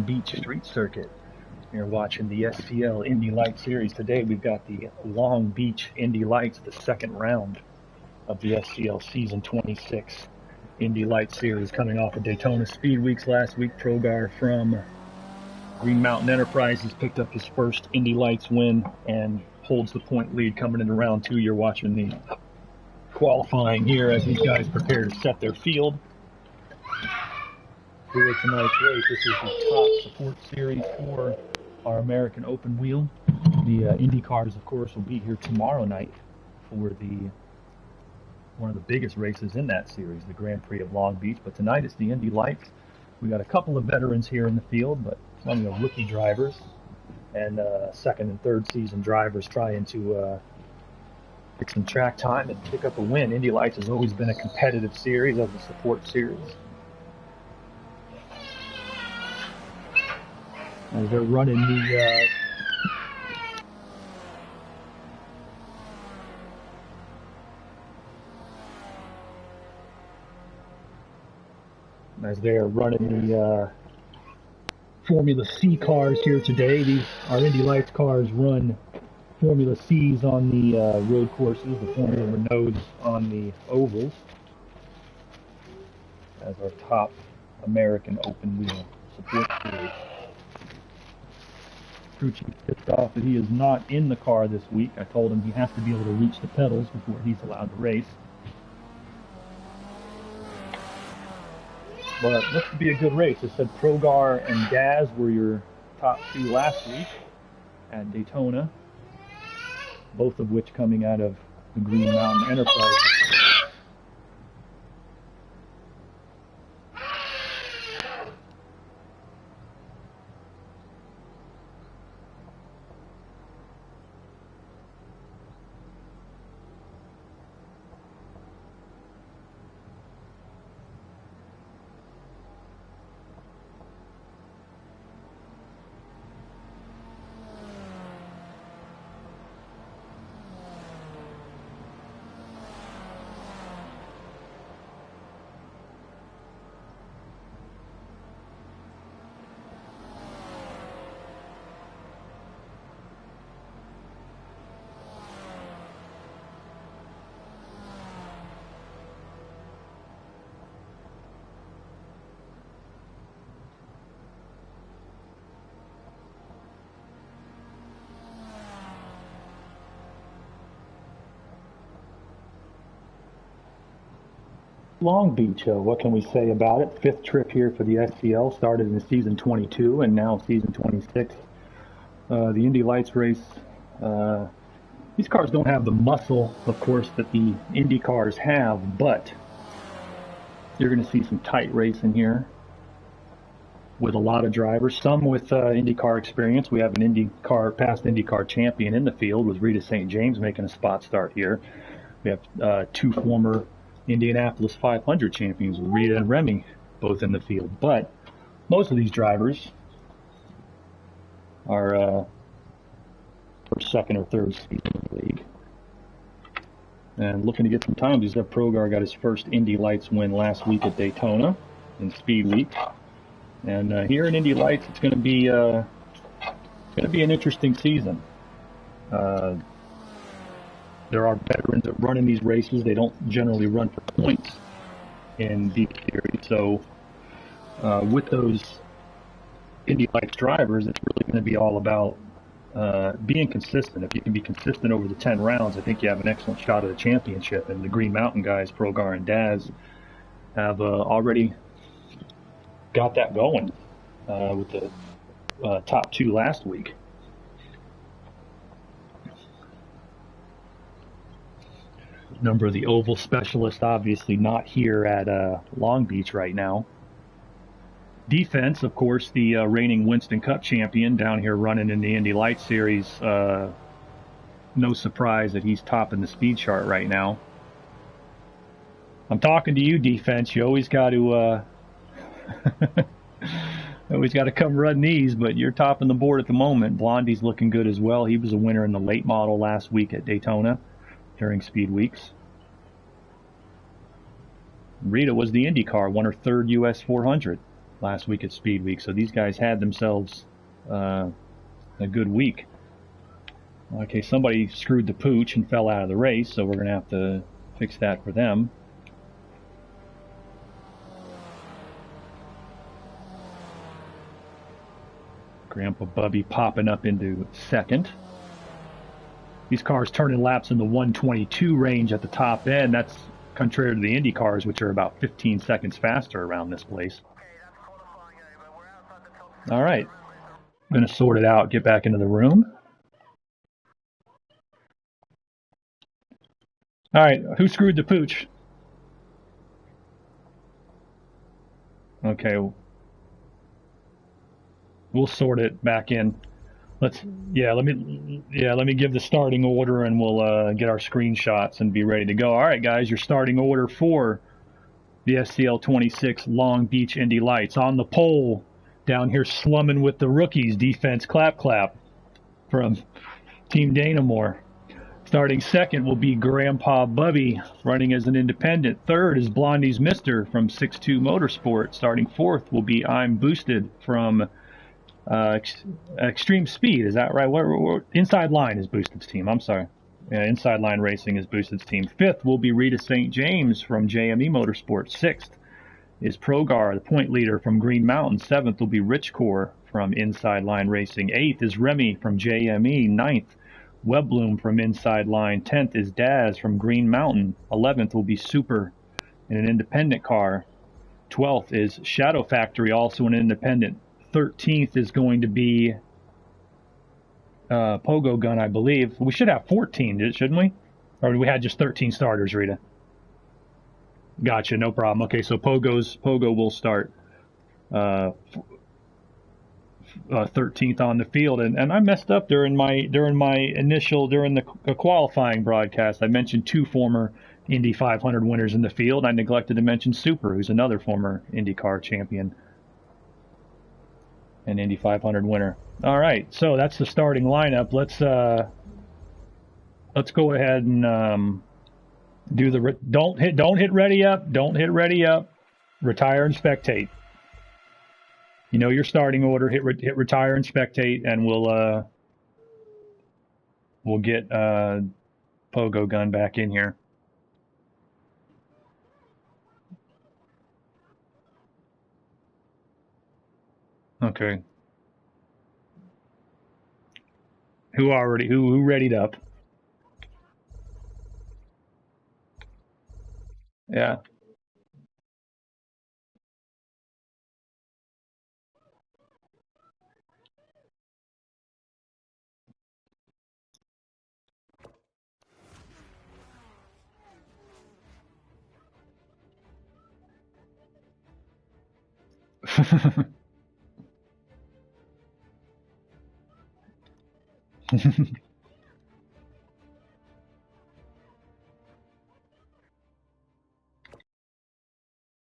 Long Beach Street Circuit. You're watching the SCL Indy Light Series. Today we've got the Long Beach Indy Lights, the second round of the SCL Season 26 Indy Light Series, coming off of Daytona Speed Weeks last week. Trogar from Green Mountain Enterprises picked up his first Indy Lights win and holds the point lead coming into round two. You're watching the qualifying here as these guys prepare to set their field for tonight's race. This is the top support series for our American Open Wheel. The Indy cars, of course, will be here tomorrow night for one of the biggest races in that series, the Grand Prix of Long Beach. But tonight it's the Indy Lights. We got a couple of veterans here in the field, but plenty of rookie drivers and second and third season drivers trying to get some track time and pick up a win. Indy Lights has always been a competitive series as a support series. As they're running the Formula C cars here today. Our Indy Lights cars run Formula C's on the road courses, the Formula Renaults on the ovals, as our top American Open Wheel support series. Crew chief tipped off that he is not in the car this week. I told him he has to be able to reach the pedals before he's allowed to race. But looks to be a good race. It said Trogar and Daz were your top two last week at Daytona, both of which coming out of the Green Mountain Enterprises. Long Beach, what can we say about it? Fifth trip here for the SCL, started in season 22 and now season 26. The Indy Lights race, these cars don't have the muscle, of course, that the Indy cars have, but you're going to see some tight racing here with a lot of drivers, some with IndyCar experience. We have an past IndyCar champion in the field with Rita St. James making a spot start here. We have two former Indianapolis 500 champions with Rita and Remy both in the field. But most of these drivers are first, second, or third season in the league. And looking to get some time. Zeb Progar got his first Indy Lights win last week at Daytona in Speed Week. And here in Indy Lights, it's going to be an interesting season. There are veterans that run in these races. They don't generally run for points in these series. So with those Indy Lights drivers, it's really going to be all about being consistent. If you can be consistent over the 10 rounds, I think you have an excellent shot at the championship. And the Green Mountain guys, Progar and Daz, have already got that going with the top two last week. Number of the oval specialists obviously not here at Long Beach right now. Defense, of course, the reigning Winston Cup champion down here running in the Indy Lights series. No surprise that he's topping the speed chart right now. I'm talking to you, Defense. You always got to come run these, but you're topping the board at the moment. Blondie's looking good as well. He was a winner in the late model last week at Daytona during Speed Weeks. Rita was the IndyCar, won her third US 400 last week at Speed Week. So these guys had themselves a good week. Okay, somebody screwed the pooch and fell out of the race, so we're going to have to fix that for them. Grandpa Bubby popping up into second. These cars turning laps in the 122 range at the top end. That's contrary to the Indy cars, which are about 15 seconds faster around this place. All right. I'm going to sort it out, get back into the room. All right, who screwed the pooch? Okay. We'll sort it back in. Let me give the starting order, and we'll get our screenshots and be ready to go. All right, guys, your starting order for the SCL 26 Long Beach Indy Lights. On the pole, down here slumming with the rookies, defense clap clap from Team Danamore. Starting second will be Grandpa Bubby, running as an independent. Third is Blondie's Mister from 6'2 Motorsport. Starting fourth will be I'm Boosted from Extreme Speed. Is that right? What Inside Line is Boosted's team. I'm sorry. Yeah, Inside Line Racing is Boosted's team. Fifth will be Rita St. James from JME Motorsport. Sixth is Progar, the point leader from Green Mountain. Seventh will be Richcore from Inside Line Racing. Eighth is Remy from JME. Ninth, Webbloom from Inside Line. 10th is Daz from Green Mountain. 11th will be Super in an independent car. 12th is Shadow Factory, also an independent. 13th is going to be Pogo Gun, I believe. We should have 14, shouldn't we? Or we had just 13 starters, Rita? Gotcha, no problem. Okay, so Pogo will start 13th on the field, and I messed up during the qualifying broadcast. I mentioned two former Indy 500 winners in the field. I neglected to mention Super, who's another former IndyCar champion and Indy 500 winner. All right, so that's the starting lineup. Let's go ahead and do the don't hit ready up. Don't hit ready up. Retire and spectate. You know your starting order. Hit retire and spectate, and we'll get Pogo Gun back in here. Okay. Who readied up? Yeah.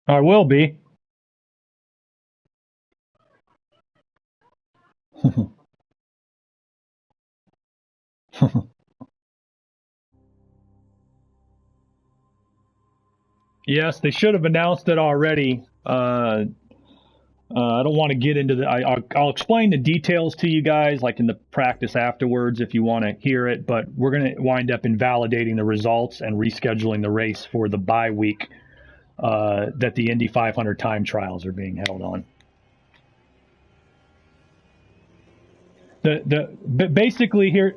I will be. Yes, they should have announced it already. I don't want to get into the. I'll explain the details to you guys, like in the practice afterwards, if you want to hear it. But we're going to wind up invalidating the results and rescheduling the race for the bye week that the Indy 500 time trials are being held on. Basically here's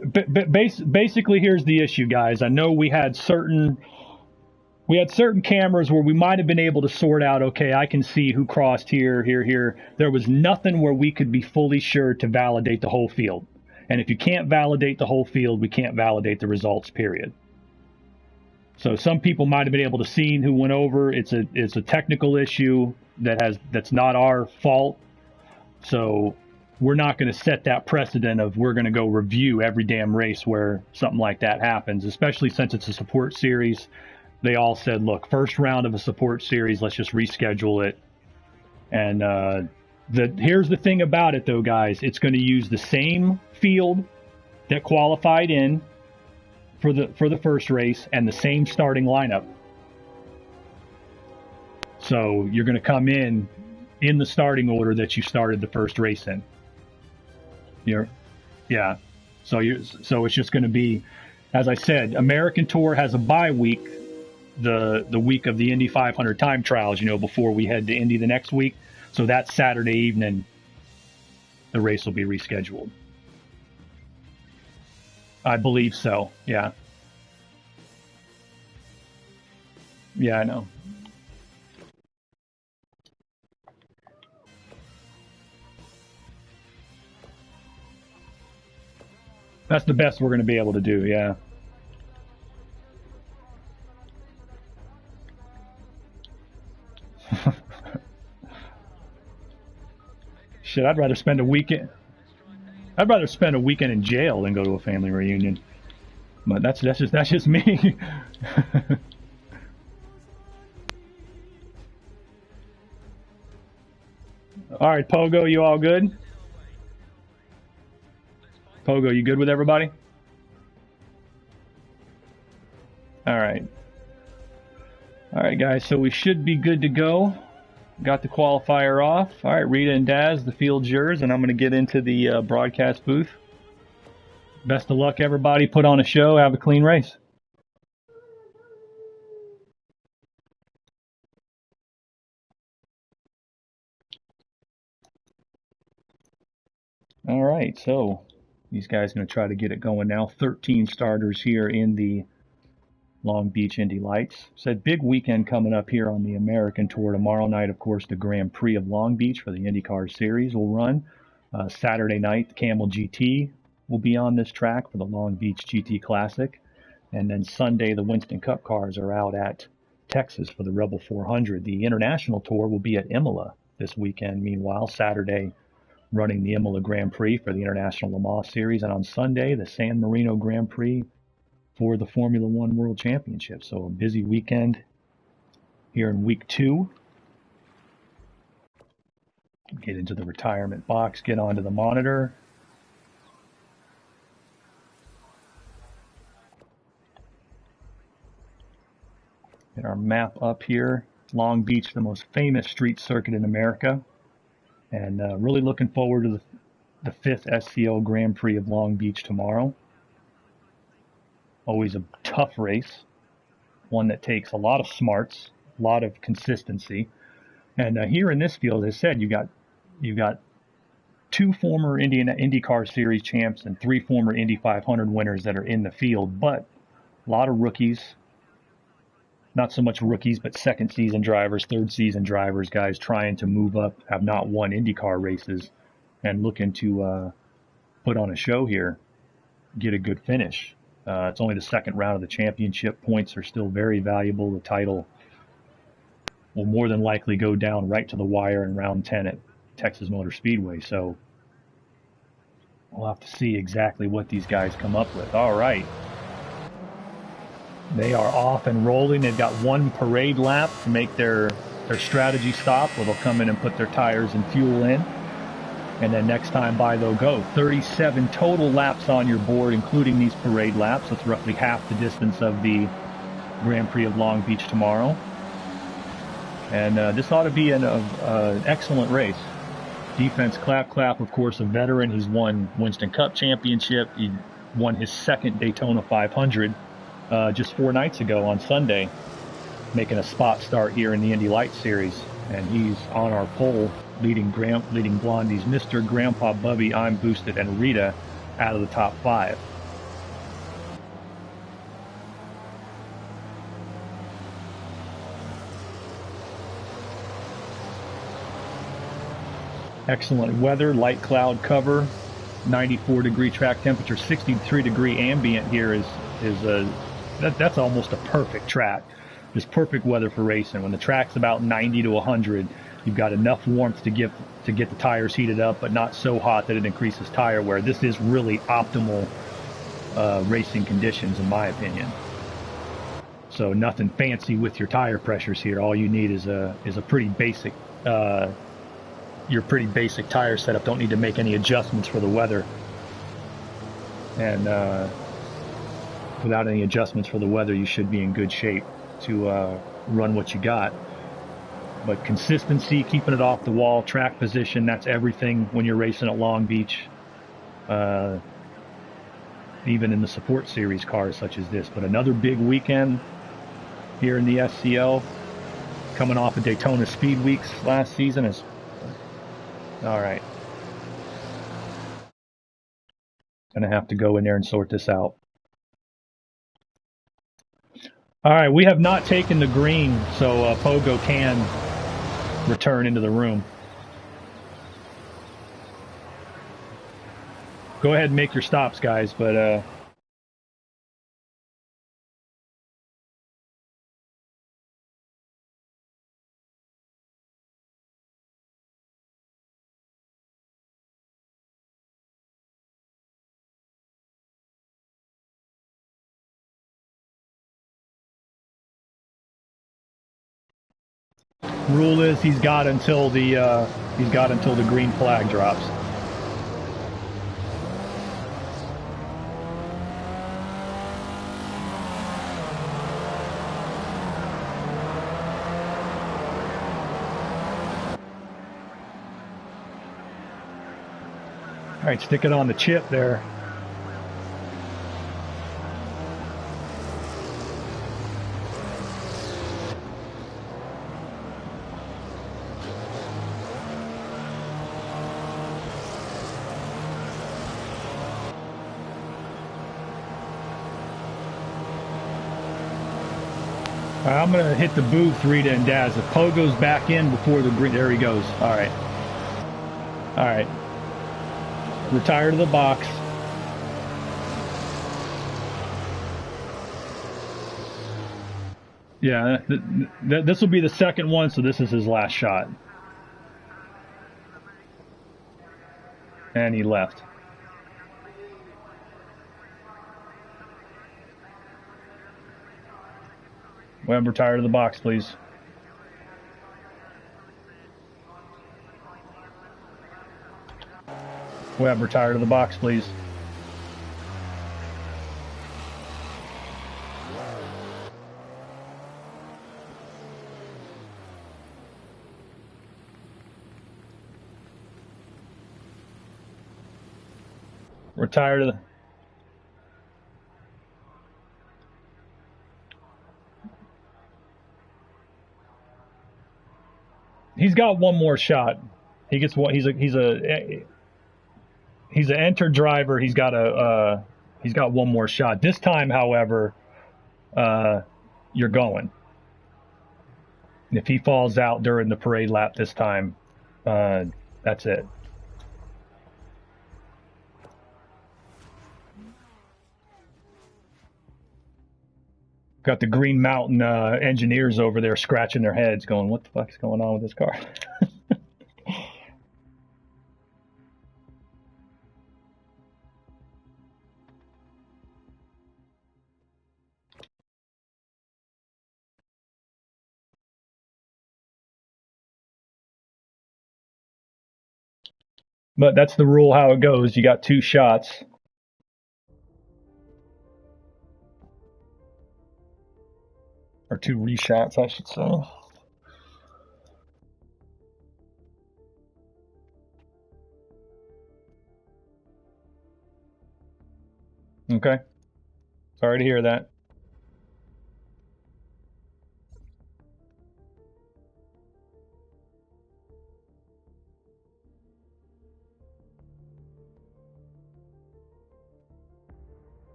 the issue, guys. I know we had certain cameras where we might have been able to sort out, okay, I can see who crossed here. There was nothing where we could be fully sure to validate the whole field. And if you can't validate the whole field, we can't validate the results, period. So some people might have been able to see who went over. It's a technical issue that's not our fault. So we're not going to set that precedent of we're going to go review every damn race where something like that happens, especially since it's a support series. They all said, look, first round of a support series, let's just reschedule it. And here's the thing about it, though, guys. It's going to use the same field that qualified in for the first race and the same starting lineup. So you're going to come in in the starting order that you started the first race in. Yeah. So it's just going to be, as I said, American Tour has a bye week, the week of the Indy 500 time trials, before we head to Indy the next week. So that Saturday evening, the race will be rescheduled. I believe so. Yeah. Yeah, I know. That's the best we're going to be able to do. Yeah. Shit, I'd rather spend a weekend. I'd rather spend a weekend in jail than go to a family reunion. But that's just me. All right, Pogo, you all good? Pogo, you good with everybody? All right. All right, guys. So we should be good to go. Got the qualifier off. All right, Rita and Daz, the field's yours, and I'm going to get into the broadcast booth. Best of luck, everybody. Put on a show. Have a clean race. All right, so these guys are going to try to get it going now. 13 starters here in the Long Beach Indy Lights. Said big weekend coming up here on the American Tour tomorrow night. Of course, the Grand Prix of Long Beach for the IndyCar Series will run. Saturday night, the Camel GT will be on this track for the Long Beach GT Classic. And then Sunday, the Winston Cup cars are out at Texas for the Rebel 400. The International Tour will be at Imola this weekend. Meanwhile, Saturday, running the Imola Grand Prix for the International Le Mans Series. And on Sunday, the San Marino Grand Prix for the Formula One World Championship. So a busy weekend here in week 2. Get into the retirement box, get onto the monitor. Get our map up here. Long Beach, the most famous street circuit in America. And really looking forward to the 5th SCL Grand Prix of Long Beach tomorrow. Always a tough race, one that takes a lot of smarts, a lot of consistency. And here in this field, as I said, you got 2 former IndyCar Series champs and 3 former Indy 500 winners that are in the field, but a lot of rookies. Not so much rookies, but second season drivers, third season drivers, guys trying to move up, have not won IndyCar races, and looking to put on a show here, get a good finish. It's only the second round of the championship. Points are still very valuable. The title will more than likely go down right to the wire in round 10 at Texas Motor Speedway. So we'll have to see exactly what these guys come up with. All right. They are off and rolling. They've got 1 parade lap to make their strategy stop, where they'll come in and put their tires and fuel in. And then next time by, they'll go. 37 total laps on your board, including these parade laps. That's roughly half the distance of the Grand Prix of Long Beach tomorrow. And this ought to be an excellent race. Defense Clap Clap, of course, a veteran. He's won Winston Cup Championship. He won his second Daytona 500 just 4 nights ago on Sunday, making a spot start here in the Indy Lights Series. And he's on our pole, leading Blondie's Mr. Grandpa Bubby, I'm Boosted, and Rita out of the top 5. Excellent weather, light cloud cover, 94-degree track temperature, 63-degree ambient here that's almost a perfect track. Just perfect weather for racing. When the track's about 90 to 100, you've got enough warmth to get the tires heated up, but not so hot that it increases tire wear. This is really optimal racing conditions, in my opinion. So nothing fancy with your tire pressures here. All you need is a pretty basic your pretty basic tire setup. Don't need to make any adjustments for the weather. And without any adjustments for the weather, you should be in good shape to run what you got. But consistency, keeping it off the wall, track position, that's everything when you're racing at Long Beach. Even in the support series cars such as this. But another big weekend here in the SCL, coming off of Daytona Speed Weeks last season. Is all right. Gonna have to go in there and sort this out. All right, we have not taken the green, so Pogo can return into the room. Go ahead and make your stops, guys, but all rule is he's got until the green flag drops. All right, stick it on the chip there. All right, I'm going to hit the booth, Rita and Daz. If Pogo's back in before the green, there he goes. All right. All right. Retire to the box. Yeah, this will be the second one, so this is his last shot. And he left. Webb, retire to the box, please. Webb, retire to the box, please. Retire to the... He's got one more shot. He gets one. He's an entered driver. He's got one more shot. This time, however, you're going. If he falls out during the parade lap this time, that's it. Got the Green Mountain engineers over there scratching their heads going, what the fuck's going on with this car? But that's the rule how it goes. You got two shots. Or two reshots, I should say. Okay. Sorry to hear that.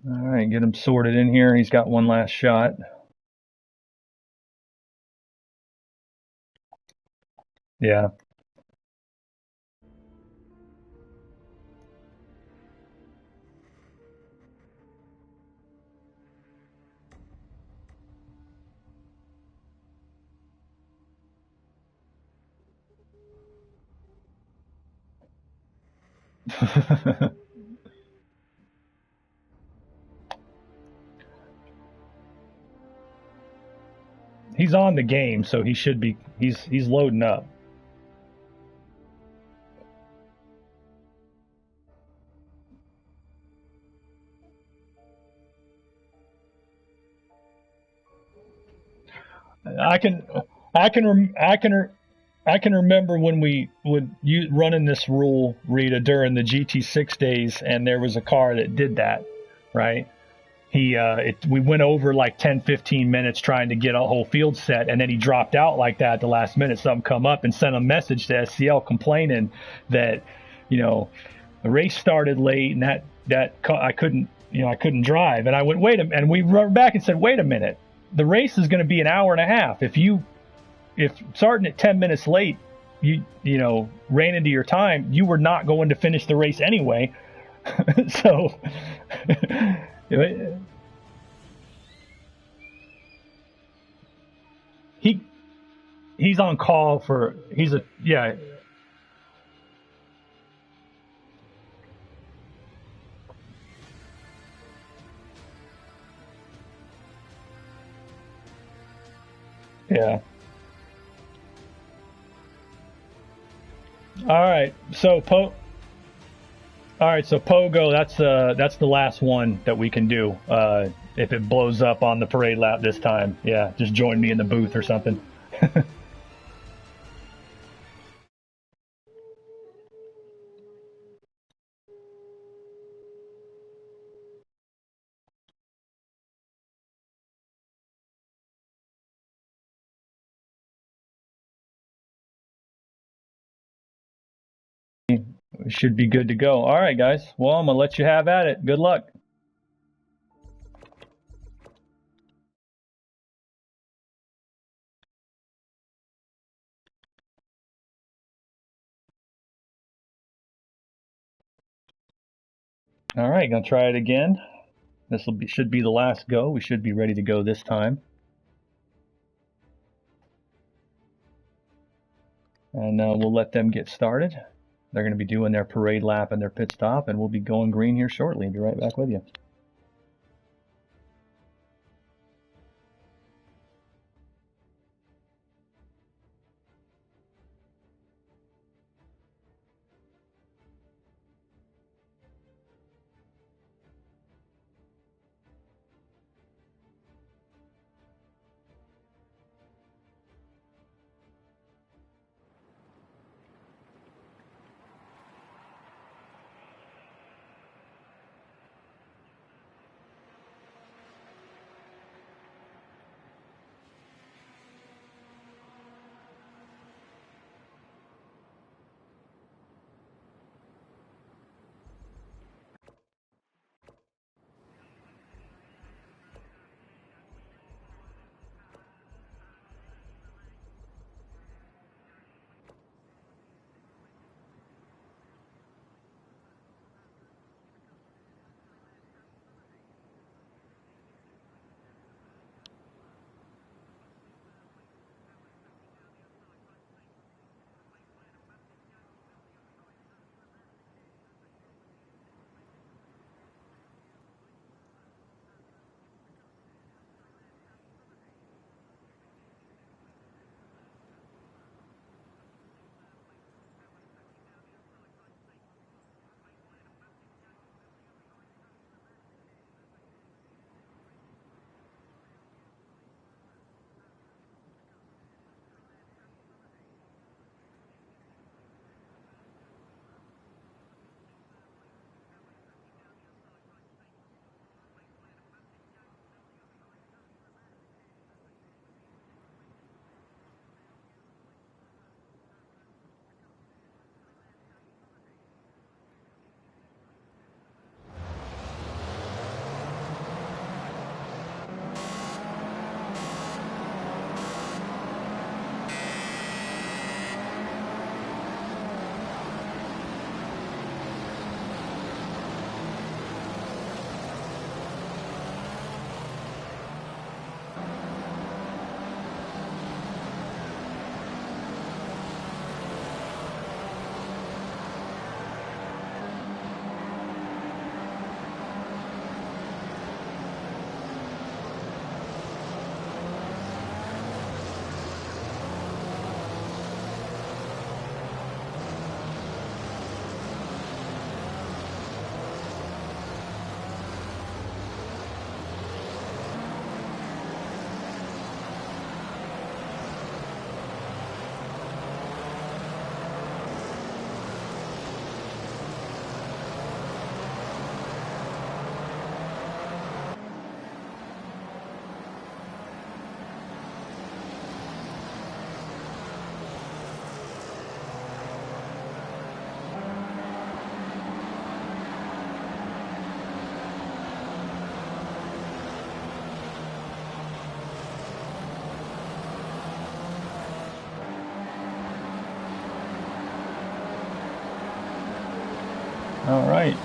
All right, get him sorted in here. He's got one last shot. Yeah. he's on the game, so he should be. He's loading up. I can I can rem- I can remember when we would running this rule, Rita, during the GT6 days, and there was a car that did that, right? We went over like 10, 15 minutes trying to get a whole field set, and then he dropped out like that at the last minute. Something come up and sent a message to SCL complaining that, the race started late and that I couldn't drive. And I went, wait a minute, and we run back and said, wait a minute, the race is going to be an hour and a half. If starting at 10 minutes late, you ran into your time, you were not going to finish the race anyway. So he he's on call for he's a yeah. Yeah. All right. So Pogo, that's the last one that we can do. If it blows up on the parade lap this time, yeah, just join me in the booth or something. We should be good to go. All right, guys. Well, I'm gonna let you have at it. Good luck. All right, gonna try it again. Should be the last go. We should be ready to go this time. And we'll let them get started. They're going to be doing their parade lap and their pit stop, and we'll be going green here shortly. Be right back with you. All right,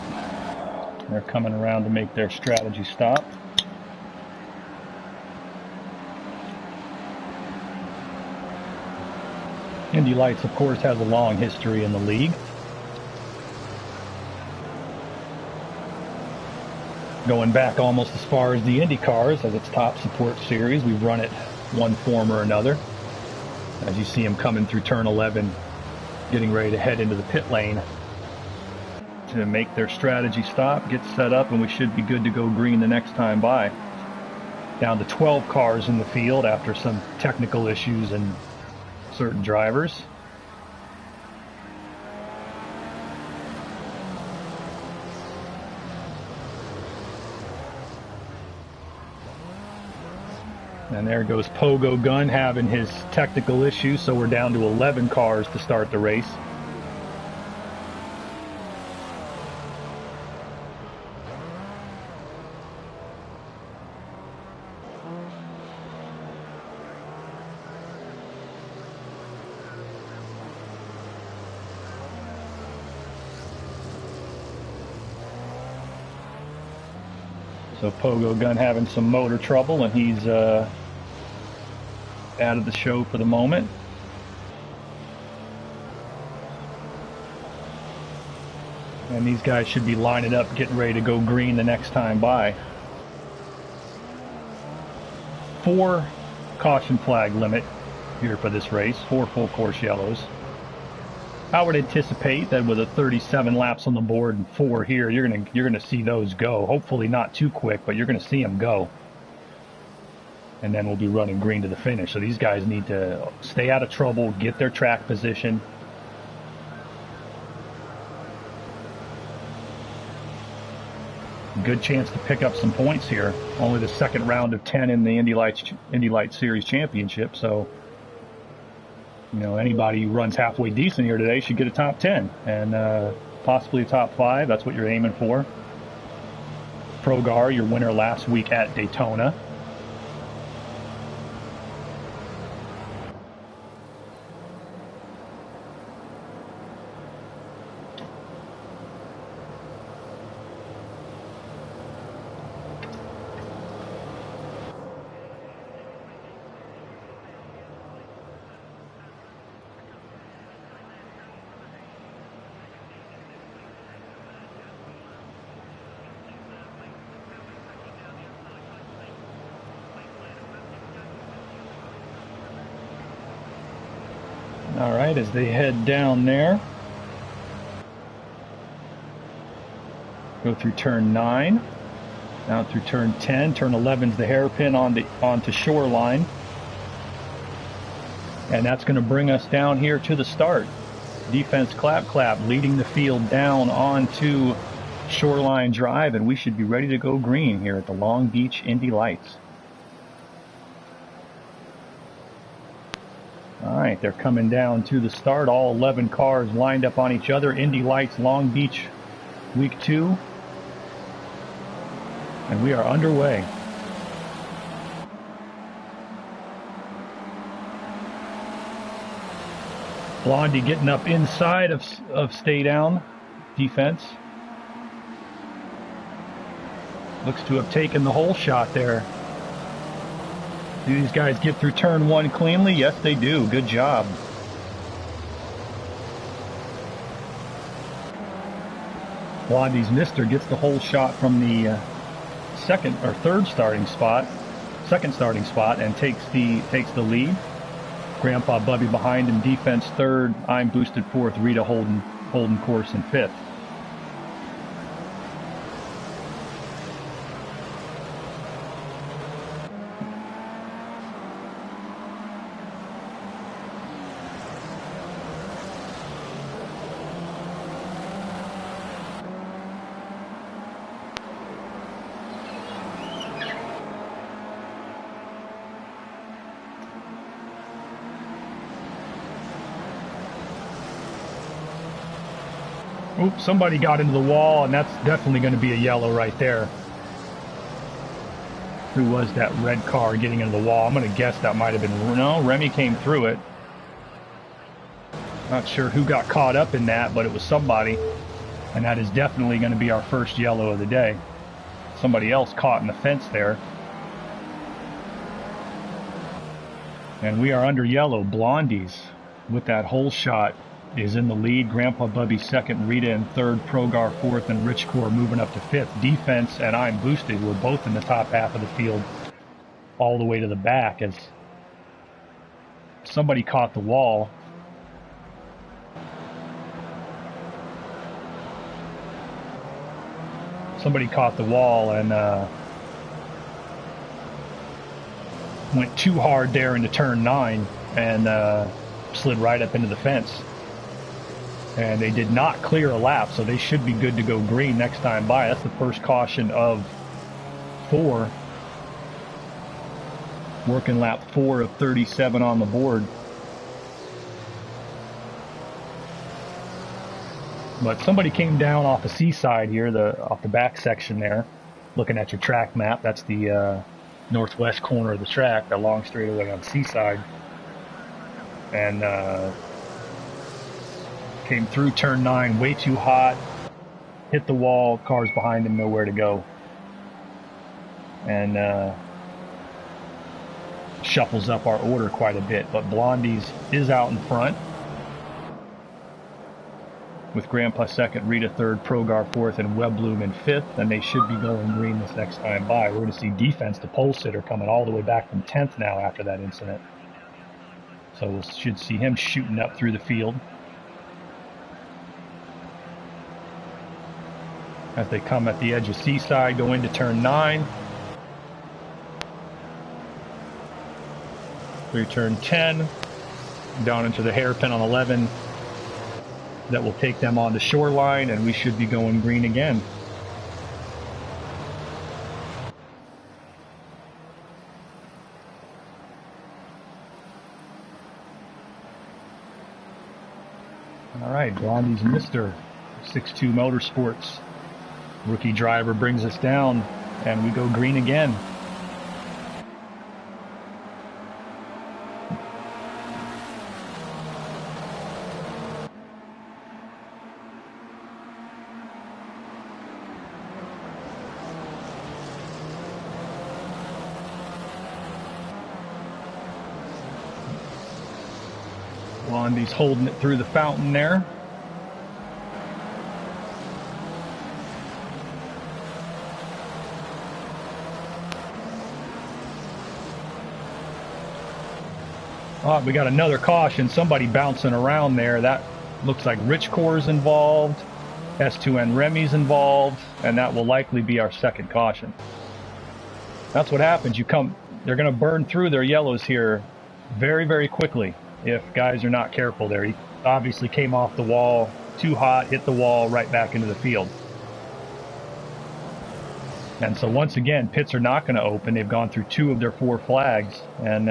they're coming around to make their strategy stop. Indy Lights, of course, has a long history in the league. Going back almost as far as the Indy cars as its top support series. We've run it one form or another. As you see them coming through turn 11, getting ready to head into the pit lane to make their strategy stop, get set up, and we should be good to go green the next time by. Down to 12 cars in the field after some technical issues and certain drivers. And there goes Pogo Gun having his technical issues, so we're down to 11 cars to start the race. So Pogo Gun having some motor trouble, and he's out of the show for the moment. And these guys should be lining up, getting ready to go green the next time by. 4 caution flag limit here for this race, 4 full course yellows. I would anticipate that with a 37 laps on the board and 4 here, you're gonna see those go. Hopefully not too quick, but you're gonna see them go. And then we'll be running green to the finish. So these guys need to stay out of trouble, get their track position. Good chance to pick up some points here. Only the second round of 10 in the Indy Lights Series Championship, so you know, anybody who runs halfway decent here today should get a top 10 and possibly a top 5. That's what you're aiming for. Progar, your winner last week at Daytona. All right, as they head down there, go through turn 9, down through turn 10. Turn 11's the hairpin onto Shoreline. And that's going to bring us down here to the start. Defense clap clap leading the field down onto Shoreline Drive, and we should be ready to go green here at the Long Beach Indy Lights. All right, they're coming down to the start. All 11 cars lined up on each other. Indy Lights, Long Beach, Week 2. And we are underway. Blondie getting up inside of stay down defense. Looks to have taken the whole shot there. Do these guys get through turn 1 cleanly? Yes, they do. Good job. Blondie's Mister gets the whole shot from the second starting spot, and takes the lead. Grandpa Bubby behind him, defense 3rd. I'm boosted 4th. Rita holding course in 5th. Oops, somebody got into the wall, and that's definitely going to be a yellow right there. Who was that red car getting into the wall? I'm going to guess that might have been... No, Remy came through it. Not sure who got caught up in that, but it was somebody. And that is definitely going to be our first yellow of the day. Somebody else caught in the fence there. And we are under yellow. Blondie's with that hole shot is in the lead. Grandpa Bubby second, Rita in third, Progar fourth, and Rich Core moving up to fifth. Defense and I'm Boosted were both in the top half of the field all the way to the back as somebody caught the wall. Somebody caught the wall and went too hard there into turn 9 and slid right up into the fence. And they did not clear a lap, so they should be good to go green next time by. That's the first caution of 4. Working lap 4 of 37 on the board. But somebody came down off the seaside here, off the back section there, looking at your track map. That's the northwest corner of the track, the long straightaway on seaside. And came through turn 9 way too hot, hit the wall, cars behind him, nowhere to go. And shuffles up our order quite a bit. But Blondie's is out in front, with Grandpa second, Rita third, Progar fourth, and Webbloom in fifth, and they should be going green this next time by. We're going to see Defense, the pole sitter, coming all the way back from 10th now after that incident. So we should see him shooting up through the field as they come at the edge of Seaside, go into turn 9. Through turn 10, down into the hairpin on 11. That will take them on the shoreline, and we should be going green again. All right, Blondie's Mr. 6'2 Motorsports. Rookie driver brings us down, and we go green again. Blondie's holding it through the fountain there. Oh, we got another caution. Somebody bouncing around there. That looks like Rich Core's involved. S2N Remy's involved. And that will likely be our second caution. That's what happens. They're going to burn through their yellows here very, very quickly if guys are not careful there. He obviously came off the wall too hot, hit the wall, right back into the field. And so once again, pits are not going to open. They've gone through 2 of their 4 flags, and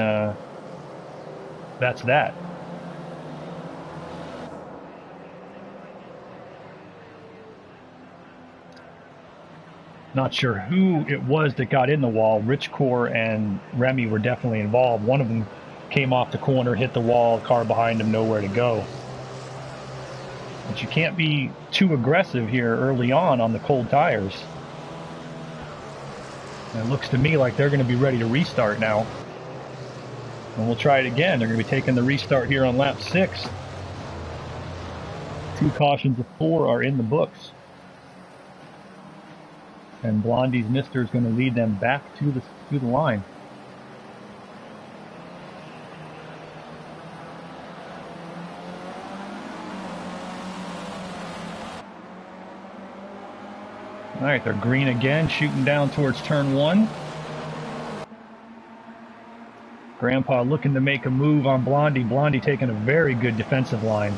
that's that. Not sure who it was that got in the wall. Rich Core and Remy were definitely involved. One of them came off the corner, hit the wall, car behind him, nowhere to go. But you can't be too aggressive here early on the cold tires. And it looks to me like they're going to be ready to restart now. And we'll try it again. They're going to be taking the restart here on lap 6. 2 cautions of 4 are in the books. And Blondie's Mister is going to lead them back to the line. All right, they're green again, shooting down towards turn 1. Grandpa looking to make a move on Blondie. Blondie taking a very good defensive line.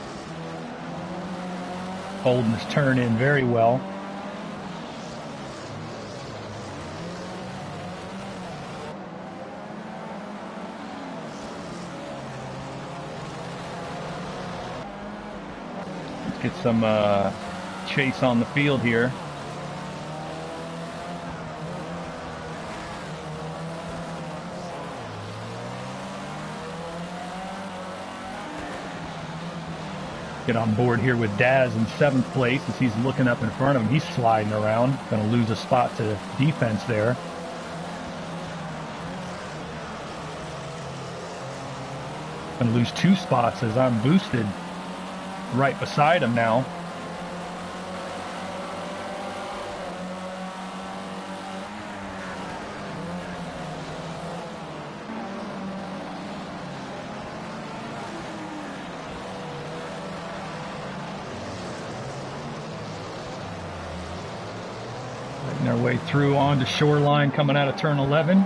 Holding his turn in very well. Let's get some chase on the field here. Get on board here with Daz in 7th place as he's looking up in front of him. He's sliding around. Going to lose a spot to defense there. Going to lose 2 spots as I'm boosted right beside him now. Making our way through onto Shoreline coming out of turn 11.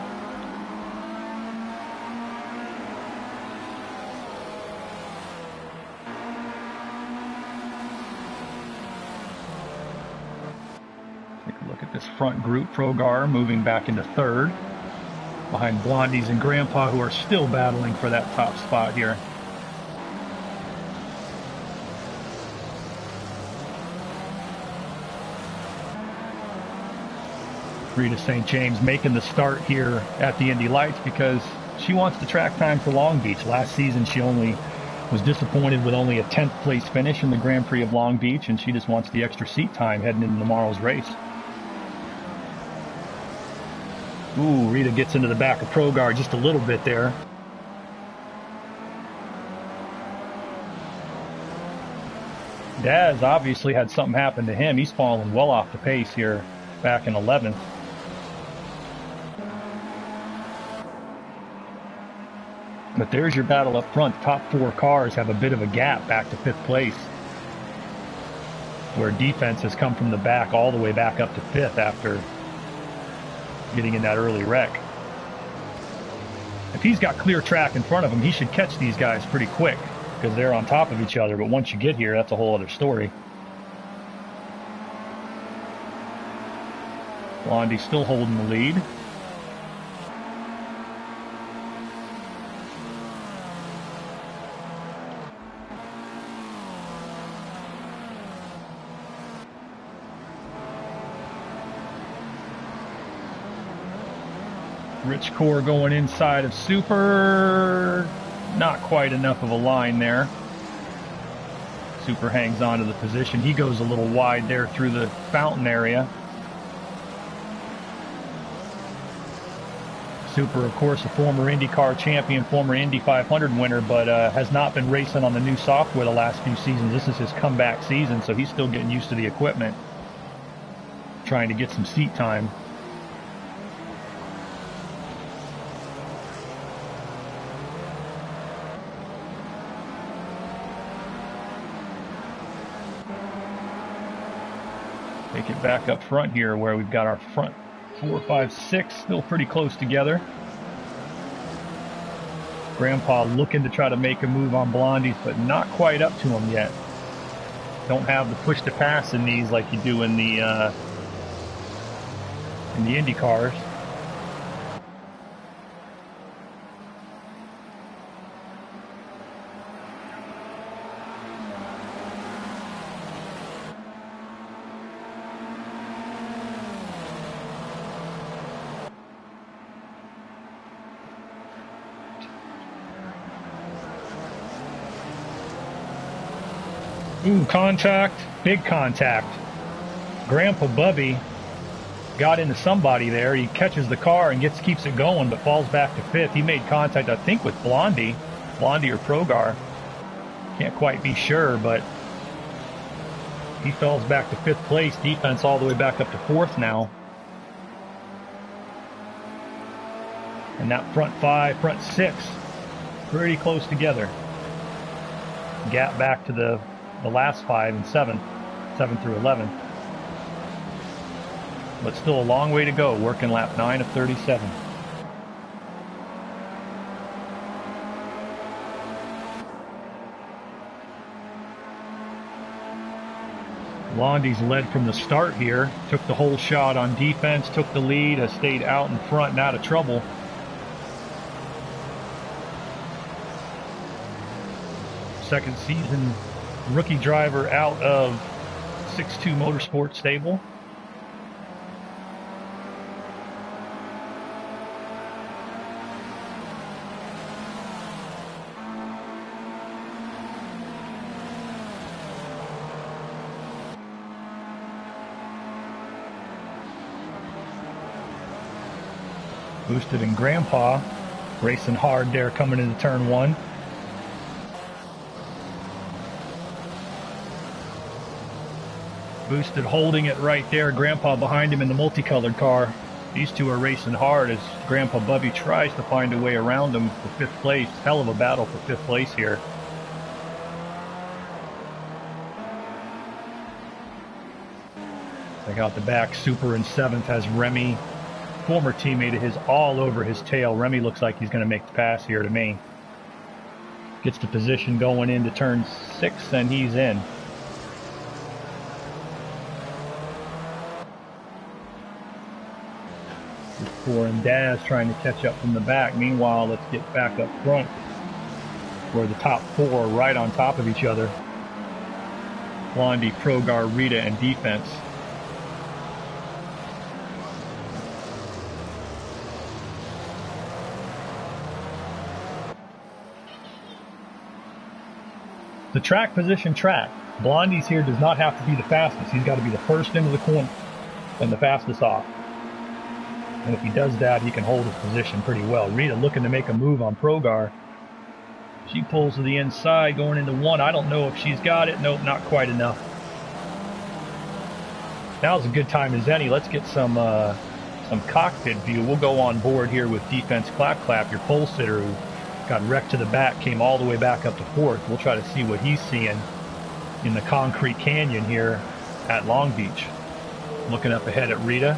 This front group, Progar moving back into 3rd, behind Blondies and Grandpa, who are still battling for that top spot here. Rita St. James making the start here at the Indy Lights because she wants the track time for Long Beach. Last season she only was disappointed with only a 10th place finish in the Grand Prix of Long Beach, and she just wants the extra seat time heading into tomorrow's race. Ooh, Rita gets into the back of Progar just a little bit there. Daz obviously had something happen to him. He's fallen well off the pace here back in 11th. But there's your battle up front. Top 4 cars have a bit of a gap back to 5th place, where defense has come from the back all the way back up to 5th after getting in that early wreck. If he's got clear track in front of him, he should catch these guys pretty quick because they're on top of each other. But once you get here, that's a whole other story. Blondie still holding the lead. Rich Core going inside of Super. Not quite enough of a line there. Super hangs on to the position. He goes a little wide there through the fountain area. Super, of course, a former IndyCar champion, former Indy 500 winner, but has not been racing on the new software the last few seasons. This is his comeback season, so he's still getting used to the equipment, trying to get some seat time. Take it back up front here where we've got our front 4, 5, 6 still pretty close together. Grandpa looking to try to make a move on Blondies, but not quite up to him yet. Don't have the push to pass in these like you do in the Indy cars. Ooh, contact, big contact. Grandpa Bubby got into somebody there. He catches the car and keeps it going, but falls back to 5th. He made contact, I think, with Blondie or Progar. Can't quite be sure, but he falls back to 5th place. Defense all the way back up to 4th now. And that front 5, front 6, pretty close together. Gap back to the last 5 and 7 through 11. But still a long way to go, working lap 9 of 37. Blondie's led from the start here, took the whole shot on defense, took the lead, has stayed out in front and out of trouble. Second season rookie driver out of 6'2" Motorsport stable. Boosted and Grandpa racing hard there coming into turn one. Boosted holding it right there. Grandpa behind him in the multicolored car. These two are racing hard as Grandpa Bubby tries to find a way around him for fifth place. Hell of a battle for fifth place here. Check out the back. Super in seventh has Remy, former teammate of his, all over his tail. Remy looks like he's going to make the pass here to me. Gets the position going into turn 6 and he's in. Four and Daz trying to catch up from the back. Meanwhile, let's get back up front where the top four are right on top of each other. Blondie, Progar, Rita, and defense. The track position track. Blondie's here does not have to be the fastest. He's got to be the first into the corner and the fastest off. And if he does that, he can hold his position pretty well. Rita looking to make a move on Progar. She pulls to the inside going into one. I don't know if she's got it. Nope, not quite enough. Now's a good time as any. Let's get some cockpit view. We'll go on board here with Defense Clap Clap, your pole sitter who got wrecked to the back, came all the way back up to fourth. We'll try to see what he's seeing in the concrete canyon here at Long Beach. Looking up ahead at Rita.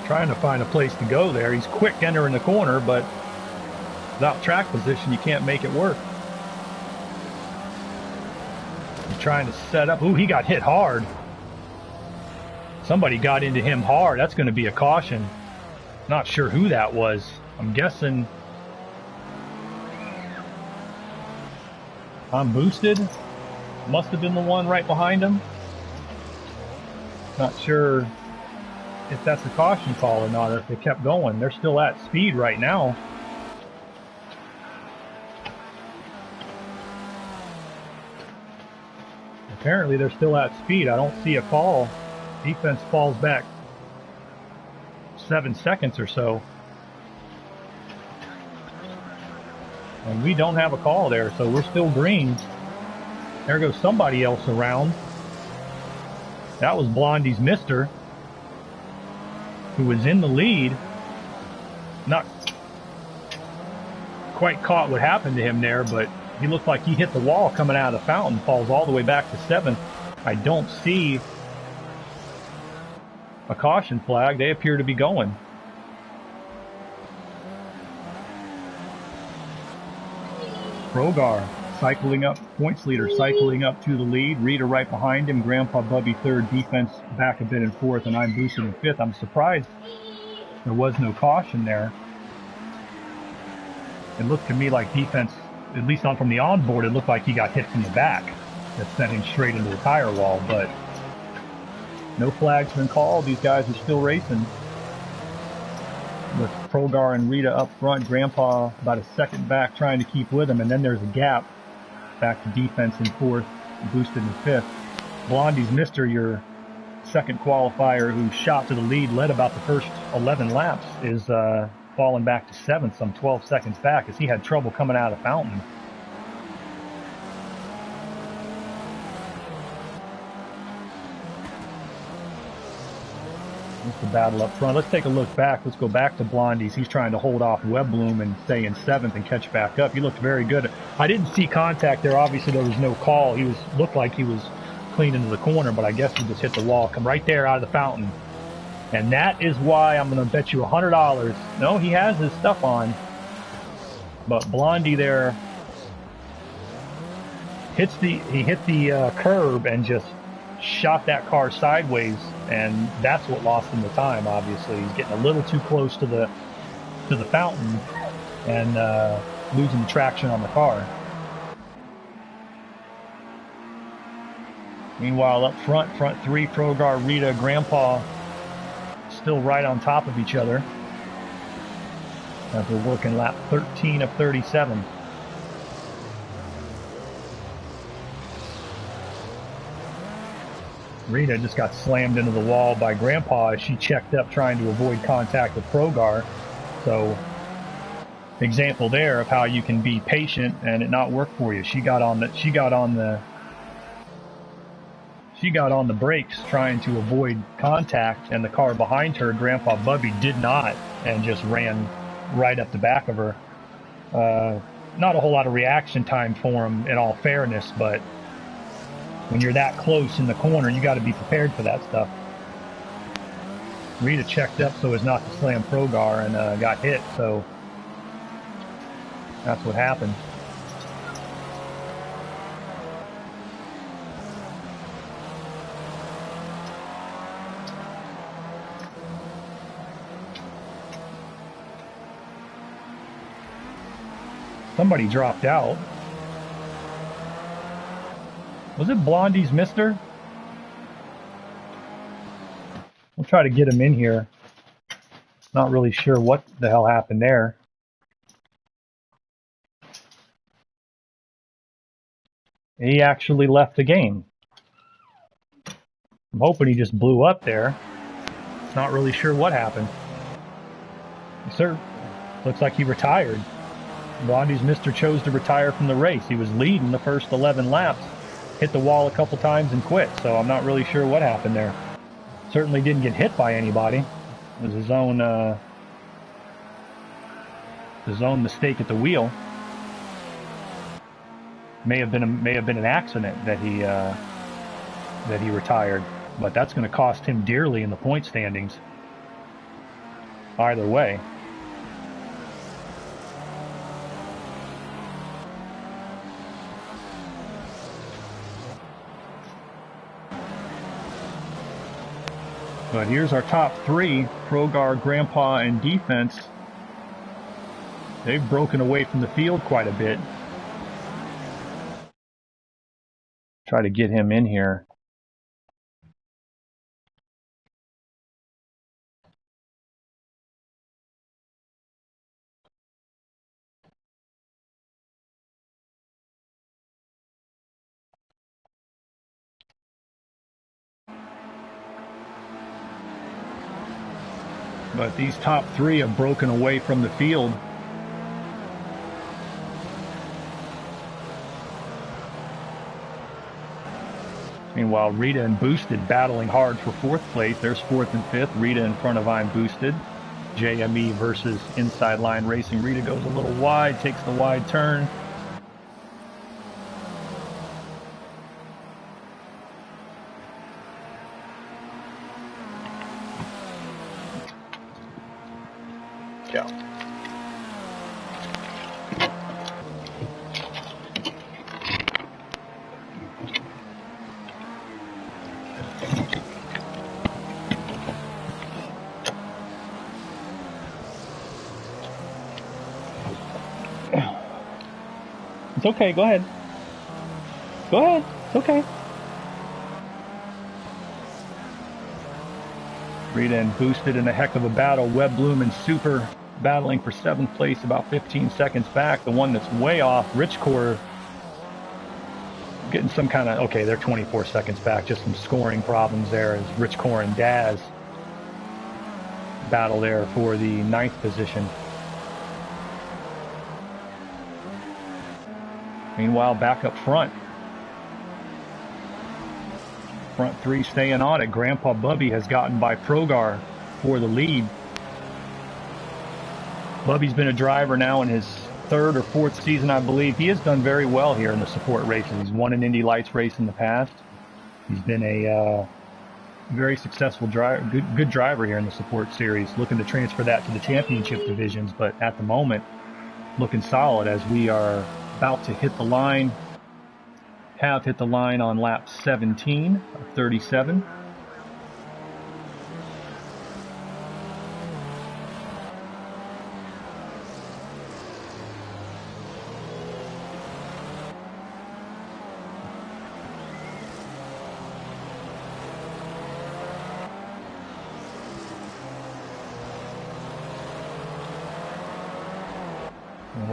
Trying to find a place to go there. He's quick entering the corner, but without track position, you can't make it work. He's trying to set up. Ooh, he got hit hard. Somebody got into him hard. That's going to be a caution. Not sure who that was. I'm guessing I'm boosted. Must have been the one right behind him. Not sure if that's a caution call or not, or if they kept going. They're still at speed right now. Apparently they're still at speed. I don't see a call. Defense falls back 7 seconds or so. And we don't have a call there, so we're still green. There goes somebody else around. That was Blondie's Mister, who was in the lead. Not quite caught what happened to him there, but he looked like he hit the wall coming out of the fountain, falls all the way back to 7th. I don't see a caution flag. They appear to be going. Progar cycling up, points leader cycling up to the lead. Rita right behind him. Grandpa Bubby third. Defense back a bit in fourth, and I'm boosted in fifth. I'm surprised there was no caution there. It looked to me like defense, at least on from the onboard, it looked like he got hit from the back. That sent him straight into the tire wall, but no flags been called. These guys are still racing. With Progar and Rita up front, Grandpa about a second back trying to keep with him, and then there's a gap back to defense in fourth, boosted in fifth. Blondie's Mister, your second qualifier who shot to the lead, led about the first 11 laps, is falling back to 7th, some 12 seconds back, as he had trouble coming out of the fountain. That's the battle up front. Let's take a look back. Let's go back to Blondie's. He's trying to hold off Webbloom and stay in 7th and catch back up. He looked very good. I didn't see contact there. Obviously, there was no call. He looked like he was clean into the corner, but I guess he just hit the wall. Come right there out of the fountain. And that is why I'm going to bet you $100. No, he has his stuff on. But Blondie there hit the curb and just shot that car sideways, and that's what lost him the time. Obviously, he's getting a little too close to the fountain and losing the traction on the car. Meanwhile, up front, front three, Progar, Rita, Grandpa, still right on top of each other as we're working lap 13 of 37. Rita just got slammed into the wall by Grandpa as she checked up trying to avoid contact with Progar. So, example there of how you can be patient and it not work for you. She got on the brakes trying to avoid contact, and the car behind her, Grandpa Bubby, did not, and just ran right up the back of her. Not a whole lot of reaction time for him, in all fairness, but when you're that close in the corner, you got to be prepared for that stuff. Rita checked up so as not to slam Progar and got hit, so that's what happened. Somebody dropped out. Was it Blondie's Mister? We'll try to get him in here. Not really sure what the hell happened there. He actually left the game. I'm hoping he just blew up there. Not really sure what happened. Sir, looks like he retired. Blondie's Mister chose to retire from the race. He was leading the first 11 laps. Hit the wall a couple times and quit, so I'm not really sure what happened there. Certainly didn't get hit by anybody. It was his own mistake at the wheel. May have been an accident that he retired, but that's going to cost him dearly in the point standings. Either way. But here's our top three, Progar, Grandpa, and Defense. They've broken away from the field quite a bit. Try to get him in here. But these top three have broken away from the field. Meanwhile, Rita and Boosted battling hard for fourth place. There's fourth and fifth. Rita in front of I'm Boosted. JME versus Inside Line Racing. Rita goes a little wide, takes the wide turn. Yeah. It's okay, go ahead. Go ahead, it's okay. Rita and Boosted in a heck of a battle. Webb Bloom and Super battling for 7th place, about 15 seconds back. The one that's way off, Richcore, getting some kind of, okay, they're 24 seconds back. Just some scoring problems there as Richcore and Daz battle there for the 9th position. Meanwhile, back up front. Front three staying on it. Grandpa Bubby has gotten by Progar for the lead. Bubby's been a driver now in his 3rd or 4th season, I believe. He has done very well here in the support races. He's won an Indy Lights race in the past. He's been a very successful driver, good driver here in the support series. Looking to transfer that to the championship divisions, but at the moment, looking solid as we are about to hit the line. Have hit the line on lap 17 of 37.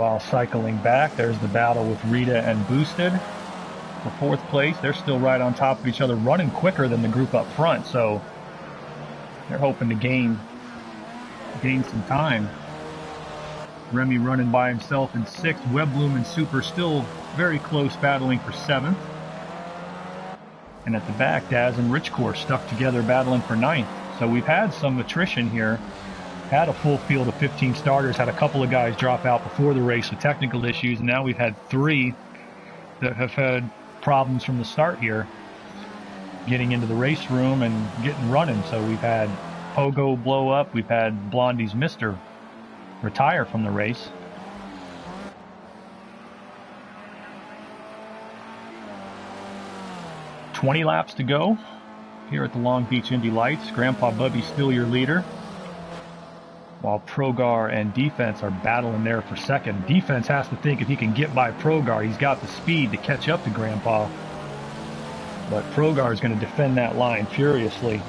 While cycling back, there's the battle with Rita and Boosted for 4th place. They're still right on top of each other, running quicker than the group up front, so they're hoping to gain some time. Remy running by himself in 6th. Webbloom and Super still very close, battling for 7th. And at the back, Daz and Richcore stuck together, battling for 9th. So we've had some attrition here. Had a full field of 15 starters, had a couple of guys drop out before the race with technical issues, and now we've had 3 that have had problems from the start here, getting into the race room and getting running. So we've had Pogo blow up, we've had Blondie's Mister retire from the race. "20 laps to go here at the Long Beach Indy Lights. Grandpa Bubby's still your leader, while Progar and Defense are battling there for 2nd. Defense has to think if he can get by Progar, he's got the speed to catch up to Grandpa. But Progar is going to defend that line furiously.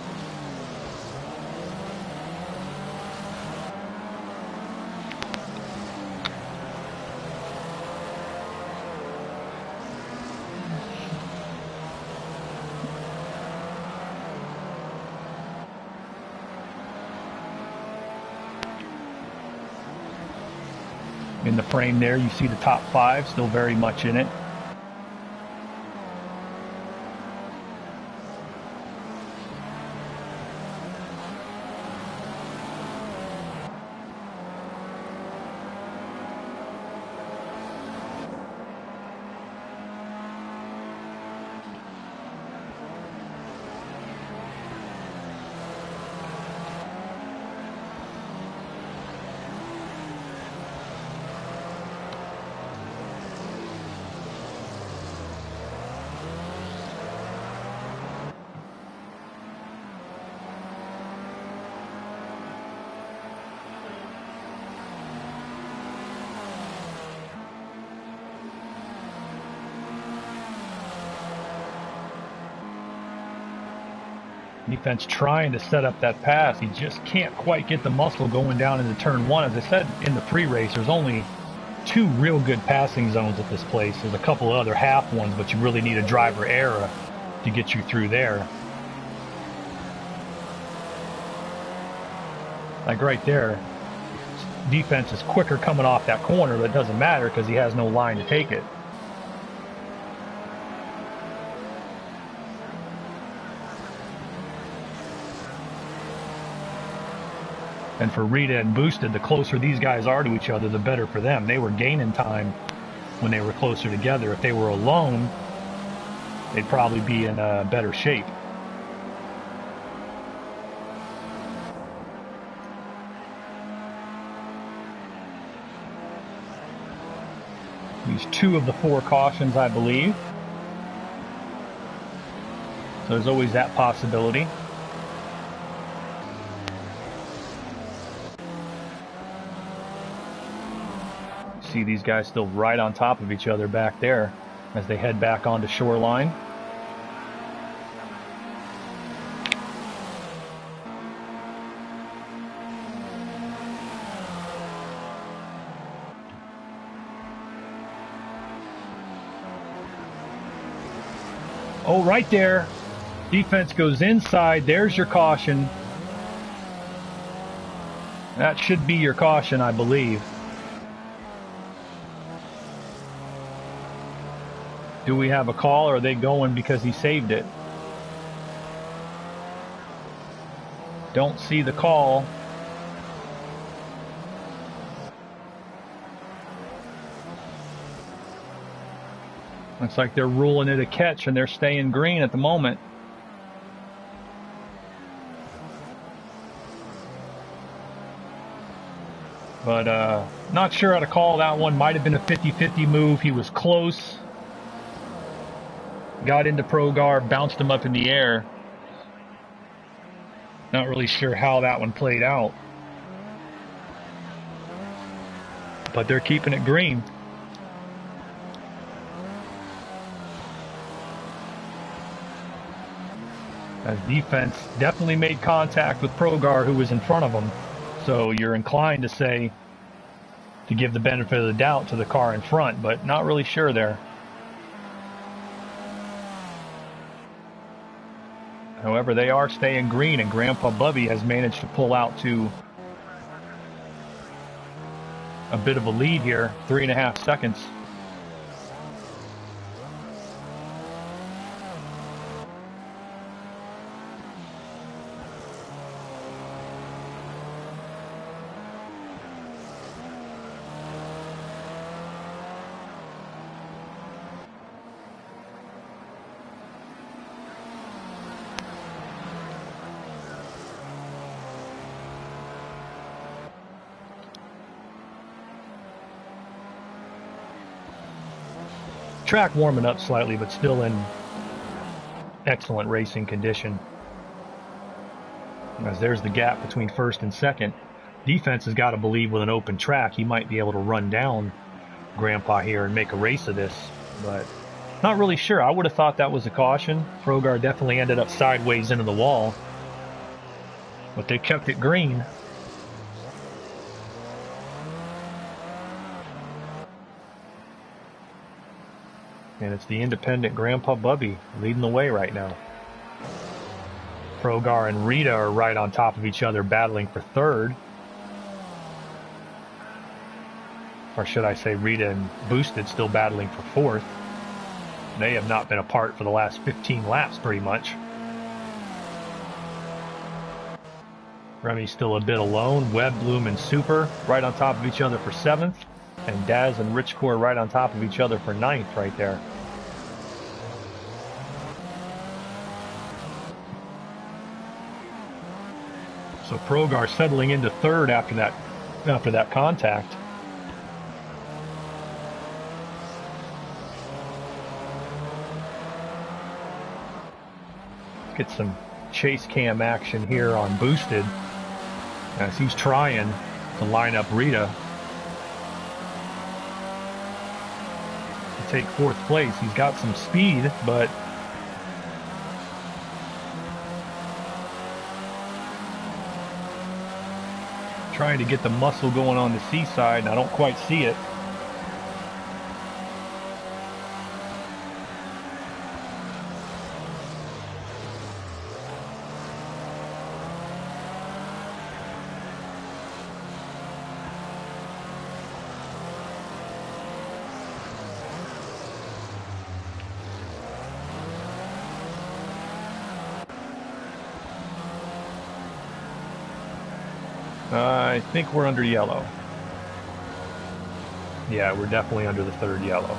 In the frame there, you see the top 5 still very much in it. Defense trying to set up that pass. He just can't quite get the muscle going down into turn 1. As I said in the pre-race, there's only 2 real good passing zones at this place. There's a couple of other half ones, but you really need a driver error to get you through there. Like right there, Defense is quicker coming off that corner, but it doesn't matter because he has no line to take it. And for Rita and Boosted, the closer these guys are to each other, the better for them. They were gaining time when they were closer together. If they were alone, they'd probably be in better shape. These 2 of the 4 cautions, I believe. So there's always that possibility. See these guys still right on top of each other back there as they head back onto shoreline. Oh, right there. Defense goes inside. There's your caution. That should be your caution, I believe. Do we have a call, or are they going because he saved it? Don't see the call. Looks like they're ruling it a catch and they're staying green at the moment. But not sure how to call that one. Might have been a 50-50 move. He was close. Got into Progar, bounced him up in the air. Not really sure how that one played out. But they're keeping it green. As Defense definitely made contact with Progar, who was in front of him. So you're inclined to say to give the benefit of the doubt to the car in front, but not really sure there. However, they are staying green, and Grandpa Bubby has managed to pull out to a bit of a lead here, 3.5 seconds. Track warming up slightly, but still in excellent racing condition. As there's the gap between first and second. Defense has got to believe with an open track he might be able to run down Grandpa here and make a race of this, but not really sure. I would have thought that was a caution. Frogar definitely ended up sideways into the wall, but they kept it green. And it's the independent Grandpa Bubby leading the way right now. Frogar and Rita are right on top of each other, battling for third. Or should I say Rita and Boosted still battling for fourth. They have not been apart for the last 15 laps pretty much. Remy's still a bit alone. Webb, Bloom, and Super right on top of each other for seventh. And Daz and Richcore right on top of each other for ninth right there. So Frogar settling into third after that contact. Let's get some chase cam action here on Boosted as he's trying to line up Rita to take fourth place. He's got some speed, but trying to get the muscle going on the C side, and I don't quite see it. I think we're under yellow. Yeah, we're definitely under the third yellow.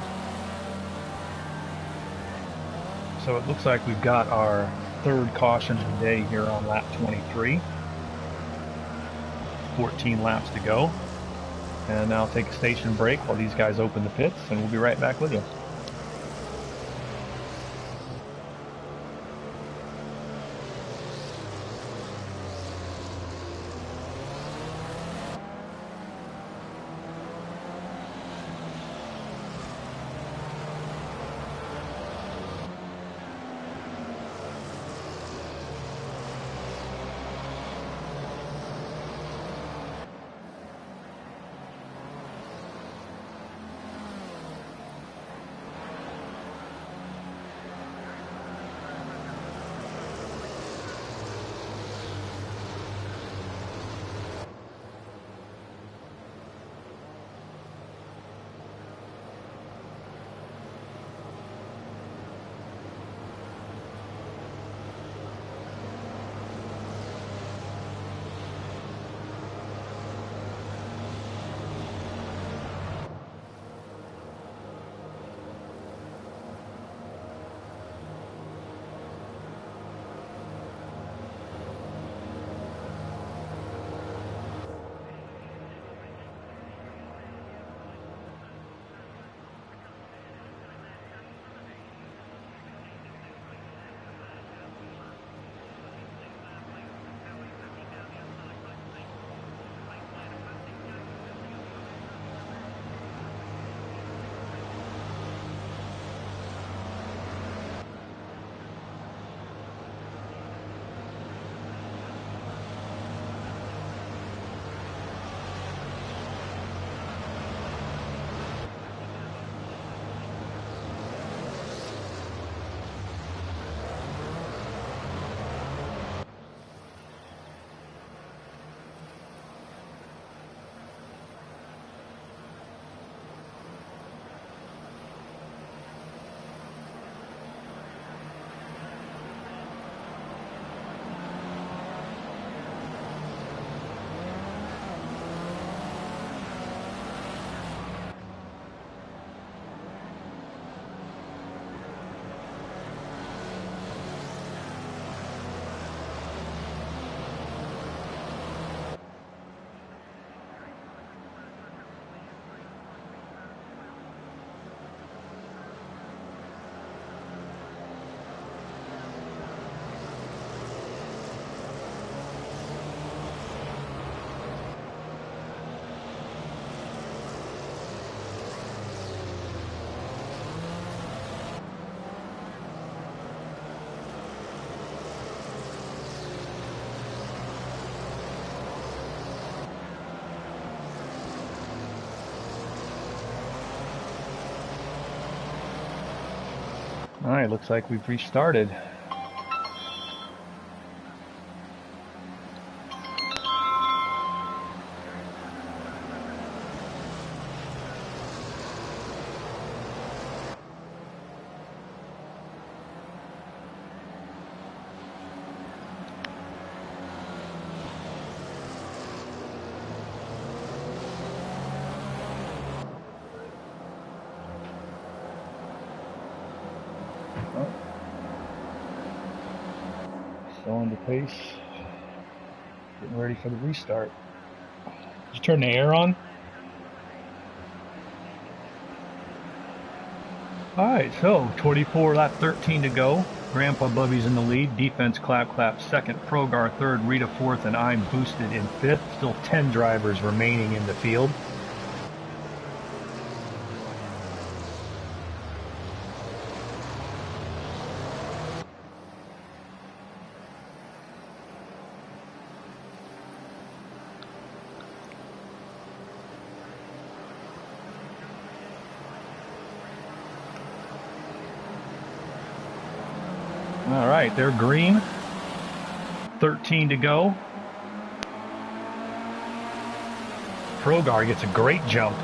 So it looks like we've got our third caution of the day here on lap 23. 14 laps to go. And I'll take a station break while these guys open the pits, and we'll be right back with you. All right, looks like we've restarted. Slowing the pace. Getting ready for the restart. Did you turn the air on? Alright, so 24, lap 13 to go. Grandpa Bubby's in the lead. Defense clap second. Progar third. Rita fourth. And I'm boosted in fifth. Still 10 drivers remaining in the field. All right, they're green. 13 to go. Progar gets a great jump.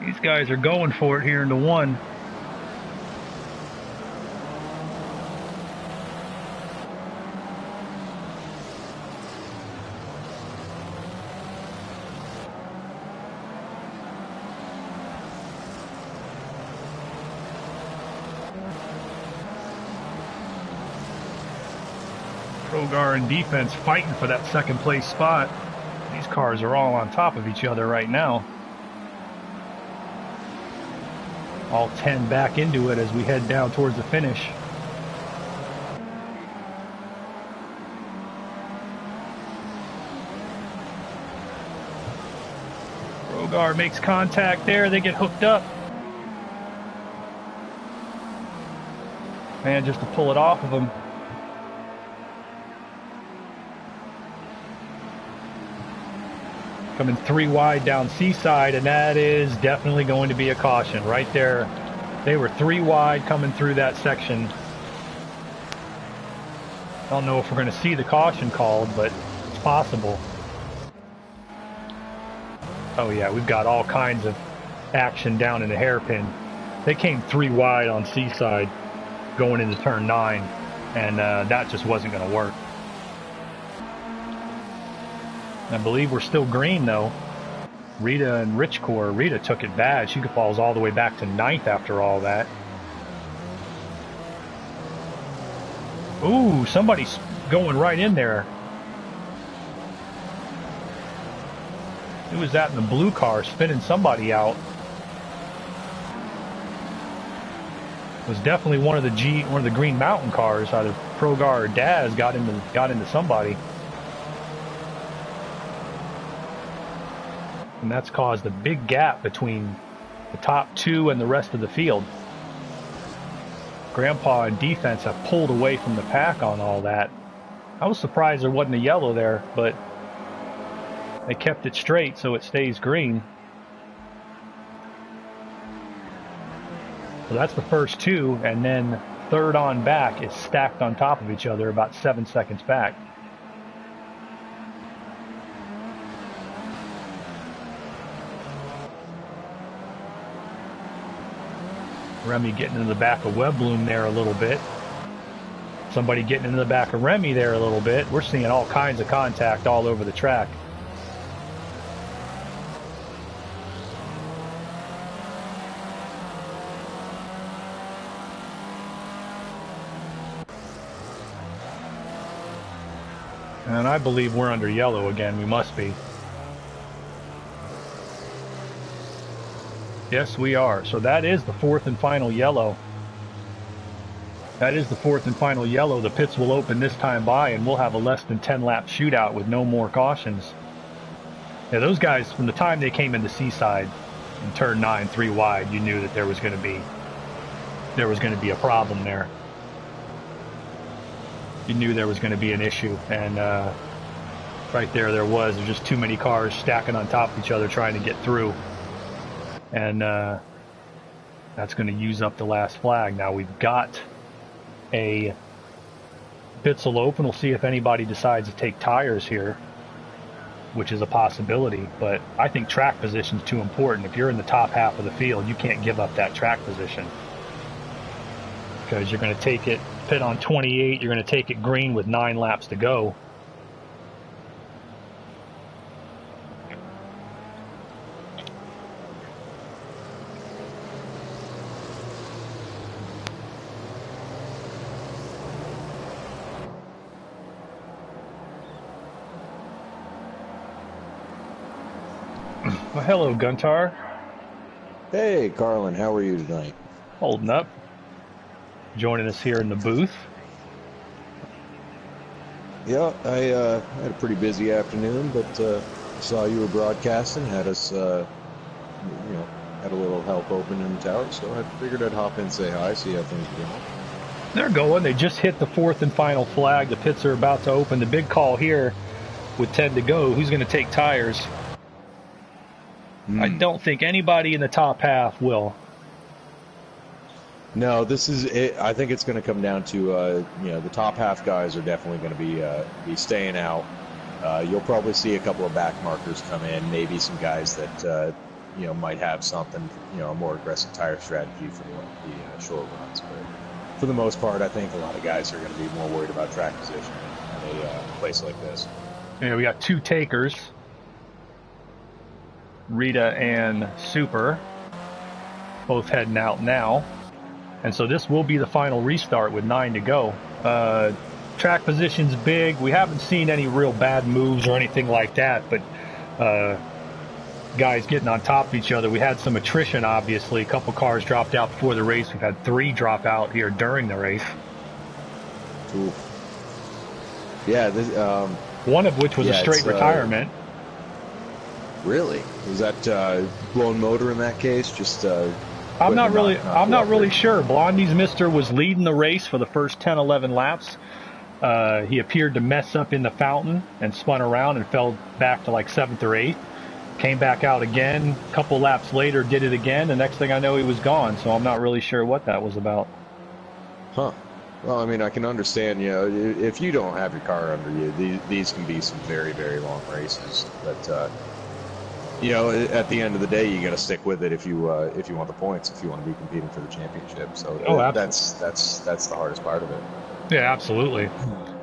These guys are going for it here into one. Progar and defense fighting for that second place spot. These cars are all on top of each other right now. All 10 back into it as we head down towards the finish. Progar makes contact there. They get hooked up. Man, just to pull it off of them. Coming 3 wide down Seaside, and that is definitely going to be a caution right there. They were 3 wide coming through that section. I don't know if we're going to see the caution called, but it's possible. Oh yeah, we've got all kinds of action down in the hairpin. They came 3 wide on Seaside going into turn 9, and that just wasn't going to work. I believe we're still green though. Rita and Richcore. Rita took it bad. She falls all the way back to 9th after all that. Ooh, somebody's going right in there. Who was that in the blue car spinning somebody out? It was definitely one of the Green Mountain cars. Either Progar or Daz got into somebody. And that's caused a big gap between the top 2 and the rest of the field. Grandpa and defense have pulled away from the pack on all that. I was surprised there wasn't a yellow there, but they kept it straight so it stays green. So that's the first 2, and then third on back is stacked on top of each other about 7 seconds back. Remy getting into the back of Webbloom there a little bit. Somebody getting into the back of Remy there a little bit. We're seeing all kinds of contact all over the track. And I believe we're under yellow again. We must be. Yes, we are. So that is the 4th and final yellow. That is the 4th and final yellow. The pits will open this time by, and we'll have a less than 10 lap shootout with no more cautions. Yeah, those guys, from the time they came into Seaside in turn 9, 3 wide, you knew that there was going to be a problem there. You knew there was going to be an issue, and right there was. There's just too many cars stacking on top of each other trying to get through. And That's going to use up the last flag. Now we've got a Bitzel open. We'll see if anybody decides to take tires here, which is a possibility. But I think track position is too important. If you're in the top half of the field, you can't give up that track position, because you're going to take it pit on 28. You're going to take it green with 9 laps to go. Well, hello, Guntar. Hey, Carlin, how are you tonight? Holding up. Joining us here in the booth. Yeah, I had a pretty busy afternoon, but saw you were broadcasting, had us, had a little help open in the tower, so I figured I'd hop in, say hi, see how things are going. They're going. They just hit the 4th and final flag. The pits are about to open. The big call here with 10 to go. Who's going to take tires? I don't think anybody in the top half will. No, this is it. I think it's going to come down to the top half guys are definitely going to be staying out. You'll probably see a couple of back markers come in, maybe some guys that might have something, a more aggressive tire strategy for the short runs. But for the most part, I think a lot of guys are going to be more worried about track position in a place like this. Yeah, we got 2 takers. Rita and Super both heading out now, and so this will be the final restart with 9 to go. Track position's big. We haven't seen any real bad moves or anything like that, but guys getting on top of each other. We had some attrition, obviously. A couple cars dropped out before the race. We've had 3 drop out here during the race. Ooh. Yeah, one of which was a straight retirement. Really? Was that blown motor in that case? Just I'm not really sure. Blondie's Mister was leading the race for the first 10, 11 laps. He appeared to mess up in the fountain and spun around and fell back to like 7th or 8th. Came back out again. A couple laps later, did it again. The next thing I know, he was gone. So I'm not really sure what that was about. Huh. Well, I mean, I can understand, if you don't have your car under you, these can be some very, very long races. But at the end of the day, you got to stick with it if you want the points, if you want to be competing for the championship. So that's the hardest part of it. Yeah, absolutely.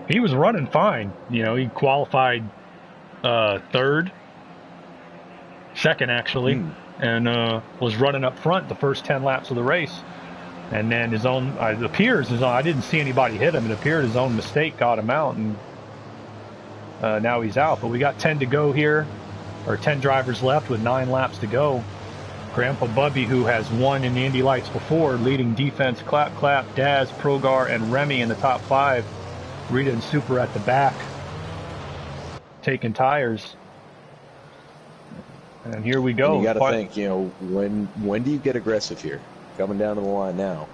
He was running fine. He qualified 3rd, 2nd actually, and was running up front the first 10 laps of the race. And then I didn't see anybody hit him. It appeared his own mistake got him out, and now he's out. But we got 10 to go here. Or 10 drivers left with 9 laps to go. Grandpa Bubby, who has won in the Indy Lights before, leading defense, Clap, Daz, Progar, and Remy in the top 5. Rita and Super at the back, taking tires. And here we go. And you got to think, when do you get aggressive here? Coming down to the line now.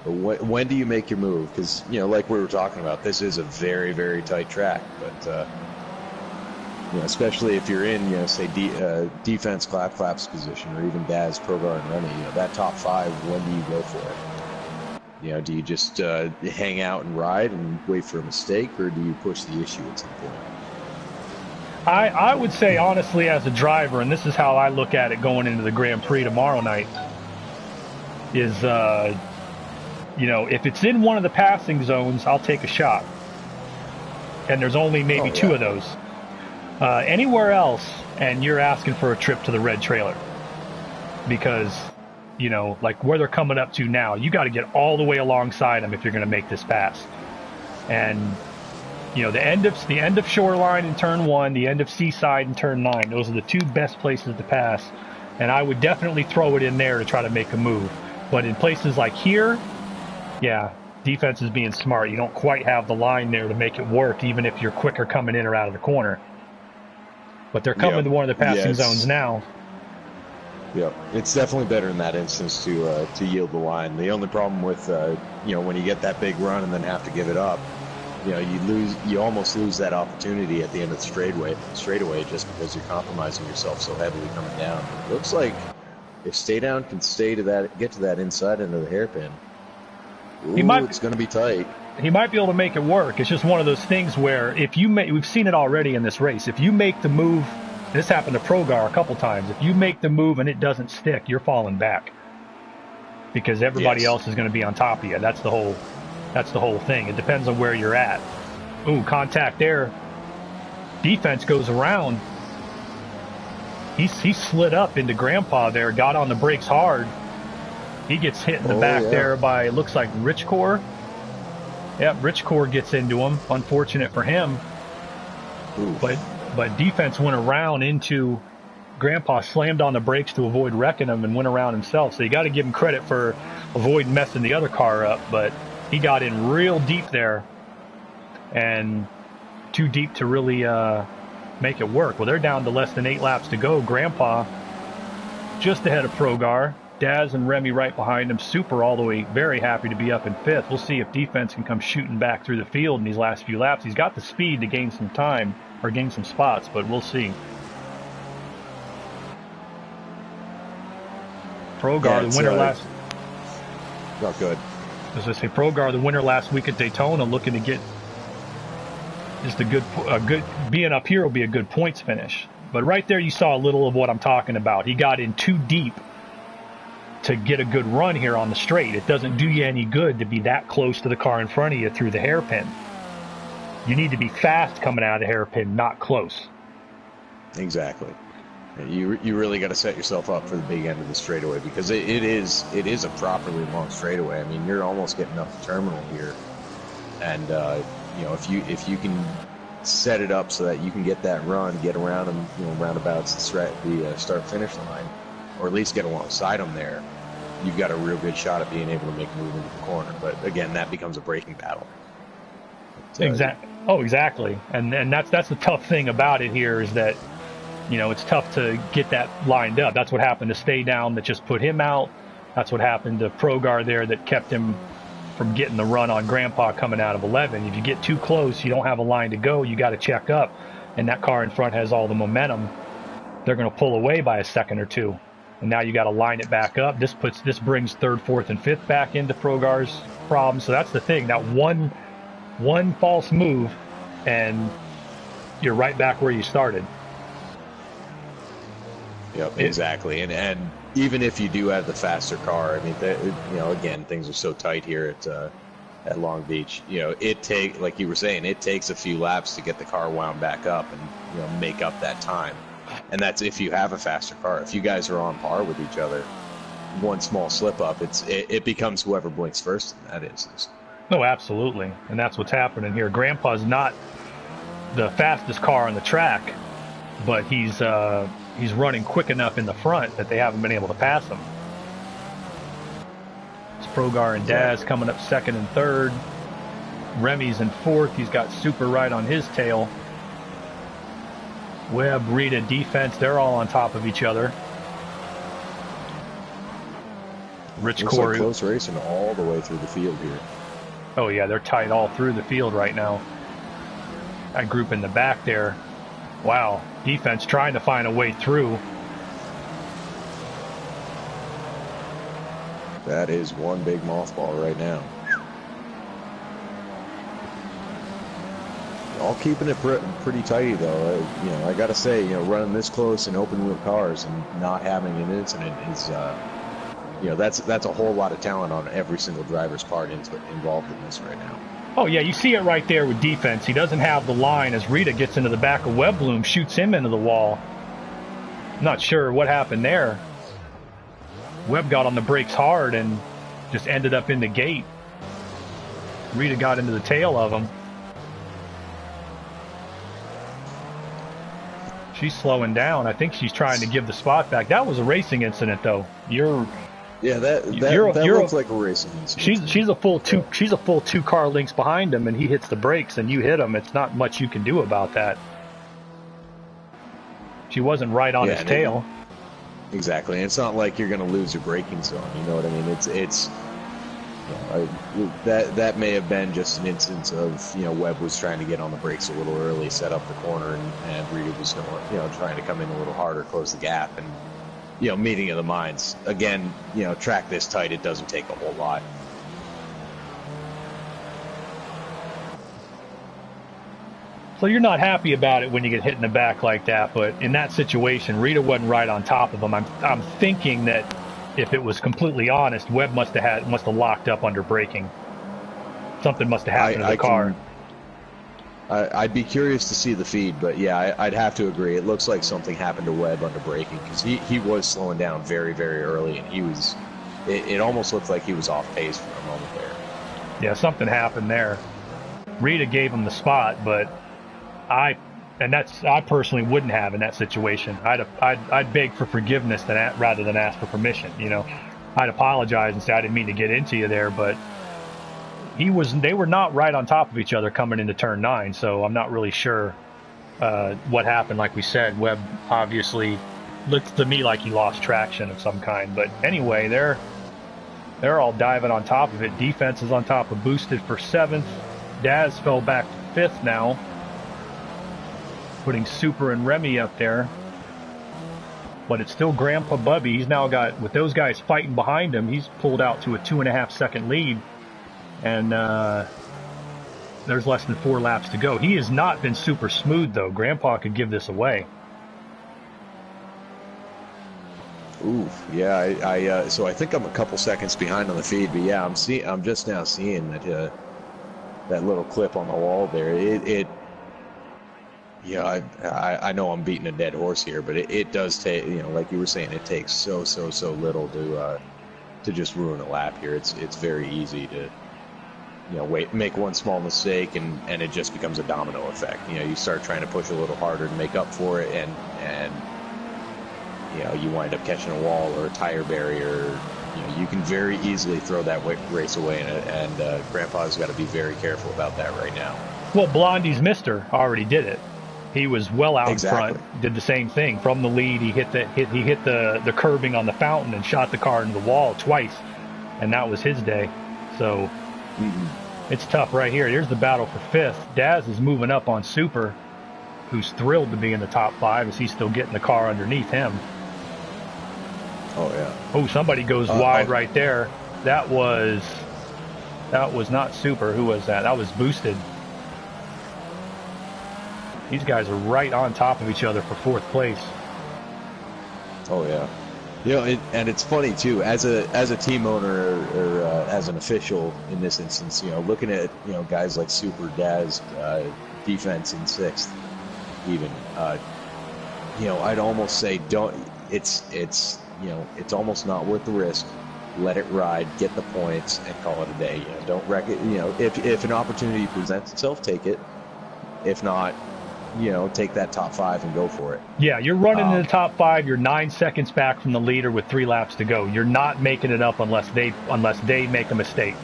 But when do you make your move? Because, like we were talking about, this is a very, very tight track. But especially if you're in, say, defense Clap's position, or even Daz, Progar, and Remy, that top 5, when do you go for it? Do you just hang out and ride and wait for a mistake, or do you push the issue at some point? I would say, honestly, as a driver, and this is how I look at it going into the Grand Prix tomorrow night, is, if it's in one of the passing zones, I'll take a shot. And there's only maybe 2 of those. Anywhere else, and you're asking for a trip to the red trailer, because like where they're coming up to now, you got to get all the way alongside them if you're going to make this pass. And the end of Shoreline in turn 1, the end of Seaside in turn 9, those are the 2 best places to pass, and I would definitely throw it in there to try to make a move. But in places like here, defense is being smart. You don't quite have the line there to make it work, even if you're quicker coming in or out of the corner. But they're coming to one of the passing zones now. Yeah, it's definitely better in that instance to yield the line. The only problem with when you get that big run and then have to give it up, you almost lose that opportunity at the end of the straightaway just because you're compromising yourself so heavily coming down. It looks like if Stay Down can get to that inside end of the hairpin, it's going to be tight. He might be able to make it work. It's just one of those things where if you we've seen it already in this race. If you make the move, this happened to Progar a couple times. If you make the move and it doesn't stick, you're falling back because everybody else is going to be on top of you. That's the whole thing. It depends on where you're at. Ooh, contact there. Defense goes around. He slid up into Grandpa there, got on the brakes hard. He gets hit in the back there by, it looks like Rich Core. Yep, Rich Core gets into him. Unfortunate for him. Ooh. But defense went around into Grandpa, slammed on the brakes to avoid wrecking him and went around himself. So you got to give him credit for avoiding messing the other car up. But he got in real deep there and too deep to really make it work. Well, they're down to less than 8 laps to go. Grandpa just ahead of Progar. Daz and Remy right behind him. Super all the way, very happy to be up in 5th. We'll see if defense can come shooting back through the field in these last few laps. He's got the speed to gain some time or gain some spots, but we'll see. Progar, the winner last. Not good. As I say, Progar, the winner last week at Daytona, looking to get just a good. Being up here will be a good points finish. But right there, you saw a little of what I'm talking about. He got in too deep to get a good run here on the straight. It doesn't do you any good to be that close to the car in front of you through the hairpin. You need to be fast coming out of the hairpin, not close. Exactly. You really got to set yourself up for the big end of the straightaway because it is a properly long straightaway. I mean, you're almost getting up the terminal here, and if you can set it up so that you can get that run, get around them, roundabouts the start finish line, or at least get alongside them there, you've got a real good shot at being able to make a move into the corner. But again, that becomes a braking battle. Exactly. Oh, exactly. And that's the tough thing about it here is that, it's tough to get that lined up. That's what happened to Stay Down that just put him out. That's what happened to Progar there that kept him from getting the run on Grandpa coming out of 11. If you get too close, you don't have a line to go. You got to check up, and that car in front has all the momentum. They're going to pull away by a second or two. And now you got to line it back up. This brings 3rd, 4th, and 5th back into Progar's problem. So that's the thing. That one false move, and you're right back where you started. Yep, exactly. And even if you do have the faster car, I mean, again, things are so tight here at Long Beach. Like you were saying, it takes a few laps to get the car wound back up and make up that time. And that's if you have a faster car. If you guys are on par with each other, one small slip up, it becomes whoever blinks first. And that is. No, absolutely. And that's what's happening here. Grandpa's not the fastest car on the track, but he's running quick enough in the front that they haven't been able to pass him. It's Progar and Daz coming up 2nd and 3rd. Remy's in 4th. He's got Super right on his tail. Webb, Rita, defense, they're all on top of each other. Rich Corey. Like close racing all the way through the field here. Oh, yeah, they're tight all through the field right now. That group in the back there. Wow, defense trying to find a way through. That is one big mothball right now. All keeping it pretty tighty, though. I got to say, running this close in open wheel cars and not having an incident is, that's a whole lot of talent on every single driver's part involved in this right now. Oh, yeah, you see it right there with defense. He doesn't have the line as Rita gets into the back of Webbloom, shoots him into the wall. I'm not sure what happened there. Webb got on the brakes hard and just ended up in the gate. Rita got into the tail of him. She's slowing down. I think she's trying to give the spot back. That was a racing incident, though. That looks like a racing incident. She's a full 2 car lengths behind him, and he hits the brakes, and you hit him. It's not much you can do about that. She wasn't right on his tail. Exactly. And it's not like you're going to lose your braking zone. You know what I mean? That may have been just an instance of Webb was trying to get on the brakes a little early, set up the corner, and Rita was trying to come in a little harder, close the gap, and meeting of the minds. Again, track this tight, it doesn't take a whole lot. So you're not happy about it when you get hit in the back like that, but in that situation, Rita wasn't right on top of him. I'm thinking that if it was completely honest, Webb must have locked up under braking. Something must have happened to the car. I'd be curious to see the feed, but yeah, I'd have to agree. It looks like something happened to Webb under braking, because he was slowing down very, very early, and it almost looked like he was off pace for a moment there. Yeah, something happened there. Rita gave him the spot, but I personally wouldn't have in that situation. I'd beg for forgiveness rather than ask for permission. I'd apologize and say I didn't mean to get into you there, but they were not right on top of each other coming into turn 9, so I'm not really sure what happened. Like we said, Webb obviously looked to me like he lost traction of some kind. But anyway, they're all diving on top of it. Defense is on top of Boosted for 7th. Daz fell back to 5th now, putting Super and Remy up there. But it's still Grandpa Bubby. He's now got, with those guys fighting behind him, he's pulled out to a 2.5 second lead. And there's less than 4 laps to go. He has not been super smooth, though. Grandpa could give this away. Ooh, yeah. So I think I'm a couple seconds behind on the feed, but yeah, I'm just now seeing that little clip on the wall there. I know I'm beating a dead horse here, but it does take, like you were saying, it takes so little to just ruin a lap here. It's very easy to make one small mistake and it just becomes a domino effect. You start trying to push a little harder to make up for it, and you wind up catching a wall or a tire barrier. You can very easily throw that race away, and Grandpa's got to be very careful about that right now. Well, Blondie's Mister already did it. He was well out front, did the same thing. From the lead, he hit the curbing on the fountain and shot the car into the wall twice, and that was his day. So it's tough right here. Here's the battle for 5th. Daz is moving up on Super, who's thrilled to be in the top 5 as he's still getting the car underneath him. Oh, yeah. Oh, somebody goes wide right there. That was not Super. Who was that? That was Boosted. These guys are right on top of each other for 4th place. Oh, yeah. And it's funny too, as a team owner or as an official in this instance, looking at guys like Super, Daz, defense in 6th, even, I'd almost say it's almost not worth the risk. Let it ride, get the points, and call it a day. Don't wreck it. If an opportunity presents itself, take it. If not, take that top 5 and go for it. Yeah, you're running in the top 5. You're 9 seconds back from the leader with 3 laps to go. You're not making it up unless they make a mistake.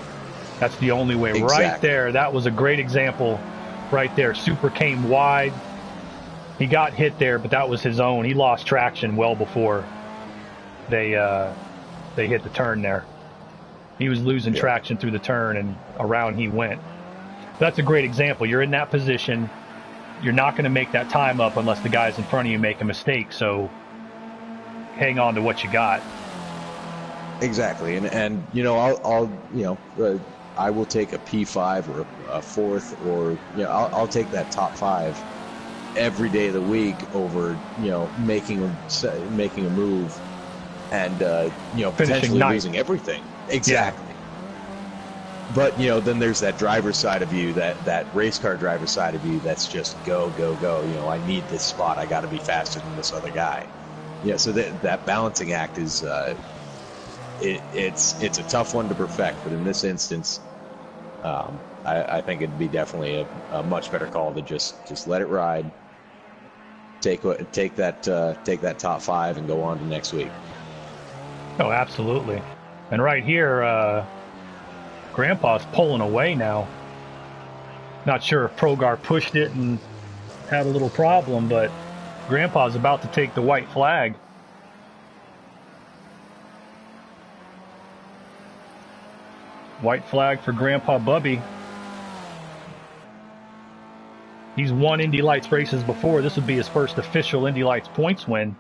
That's the only way. Exactly. Right there, that was a great example right there. Super came wide. He got hit there, but that was his own. He lost traction well before they hit the turn there. He was losing traction through the turn, and around he went. That's a great example. You're in that position. You're not going to make that time up unless the guys in front of you make a mistake. So hang on to what you got. Exactly, and I will take a P5 or a 4th, or I'll take that top 5 every day of the week over making a move and potentially losing everything. Exactly. Yeah. But, then there's that driver's side of you, that race car driver side of you that's just go. I need this spot. I got to be faster than this other guy. So that balancing act is it's a tough one to perfect. But in this instance, I think it'd be definitely a much better call to just let it ride, take that top 5 and go on to next week. Oh, absolutely. And right here, Grandpa's pulling away now. Not sure if Progar pushed it and had a little problem, but Grandpa's about to take the white flag. White flag for Grandpa Bubby. He's won Indy Lights races before. This would be his first official Indy Lights points win.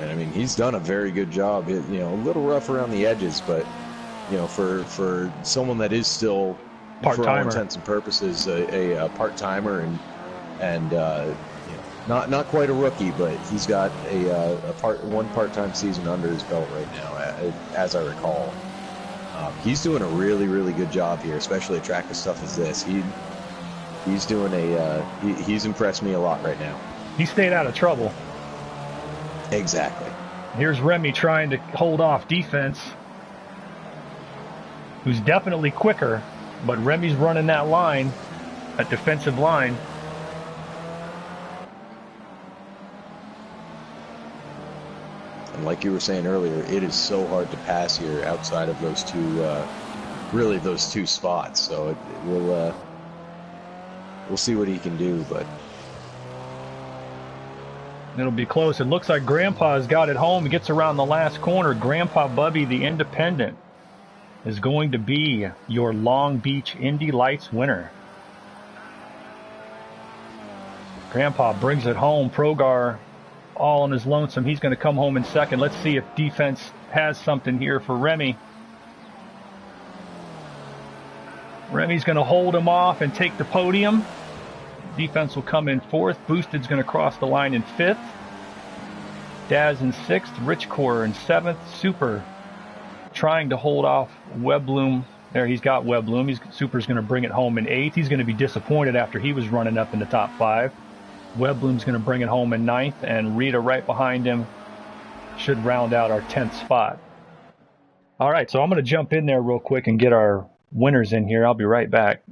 And I mean, he's done a very good job. You know, a little rough around the edges, but you know, for someone that is still, for all intents and purposes, a part timer and you know, not quite a rookie, but he's got one part time season under his belt right now, as I recall. He's doing a really good job here, especially at track as tough as this. He's doing he's impressed me a lot right now. He stayed out of trouble. Exactly. Here's Remy trying to hold off defense, who's definitely quicker, but Remy's running that line, that defensive line. And like you were saying earlier, it is so hard to pass here outside of those two spots. So we'll see what he can do, but it'll be close. It looks like Grandpa's got it home. He gets around the last corner. Grandpa Bubby, the independent, is going to be your Long Beach Indy Lights winner. Grandpa brings it home. Progar all on his lonesome. He's going to come home in second. Let's see if defense has something here for Remy. Remy's going to hold him off and take the podium. Defense will come in fourth. Boosted's going to cross the line in fifth. Daz in sixth. Richcore in seventh. Super trying to hold off Webbloom. There, he's got Webbloom. Super's going to bring it home in eighth. He's going to be disappointed after he was running up in the top five. Webbloom's going to bring it home in ninth, and Rita right behind him should round out our 10th spot. All right, so I'm going to jump in there real quick and get our winners in here. I'll be right back.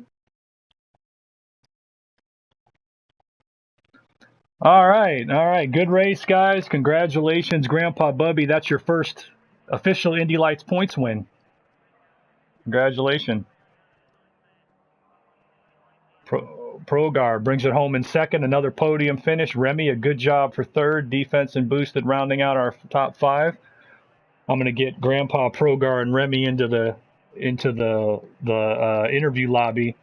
All right. Good race, guys. Congratulations, Grandpa Bubby. That's your first official Indy Lights points win. Congratulations. Progar brings it home in second. Another podium finish. Remy, a good job for third. Defense and Boosted rounding out our top five. I'm going to get Grandpa, Progar, and Remy into the interview lobby.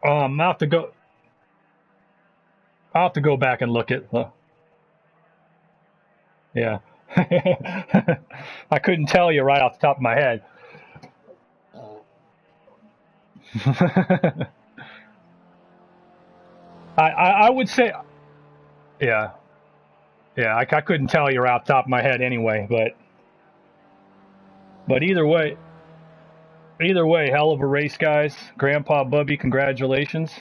I'll have to go back and look at. Yeah. I couldn't tell you right off the top of my head. I would say, yeah. I couldn't tell you right off the top of my head anyway, but either way, hell of a race, guys. Grandpa Bubby, congratulations.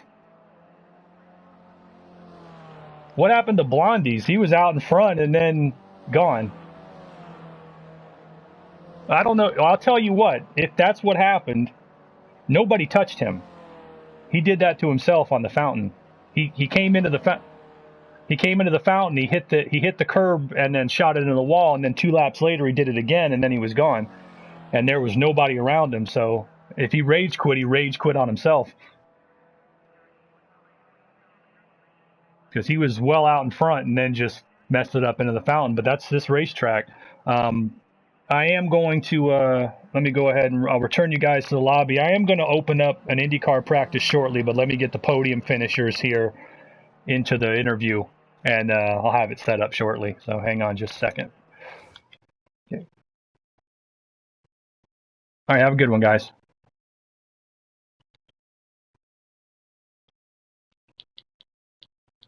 What happened to Blondie's? He was out in front and then gone. I don't know. I'll tell you what. If that's what happened, nobody touched him. He did that to himself on the fountain. He came into the fountain. He came into the fountain. He hit the curb and then shot it into the wall. And then 2 laps later, he did it again, and then he was gone. And there was nobody around him. So if he rage quit on himself. Because he was well out in front and then just messed it up into the fountain. But that's this racetrack. I am going to, let me go ahead and I'll return you guys to the lobby. I am going to open up an IndyCar practice shortly, but let me get the podium finishers here into the interview, and I'll have it set up shortly. So hang on just a second. Okay. All right, have a good one, guys.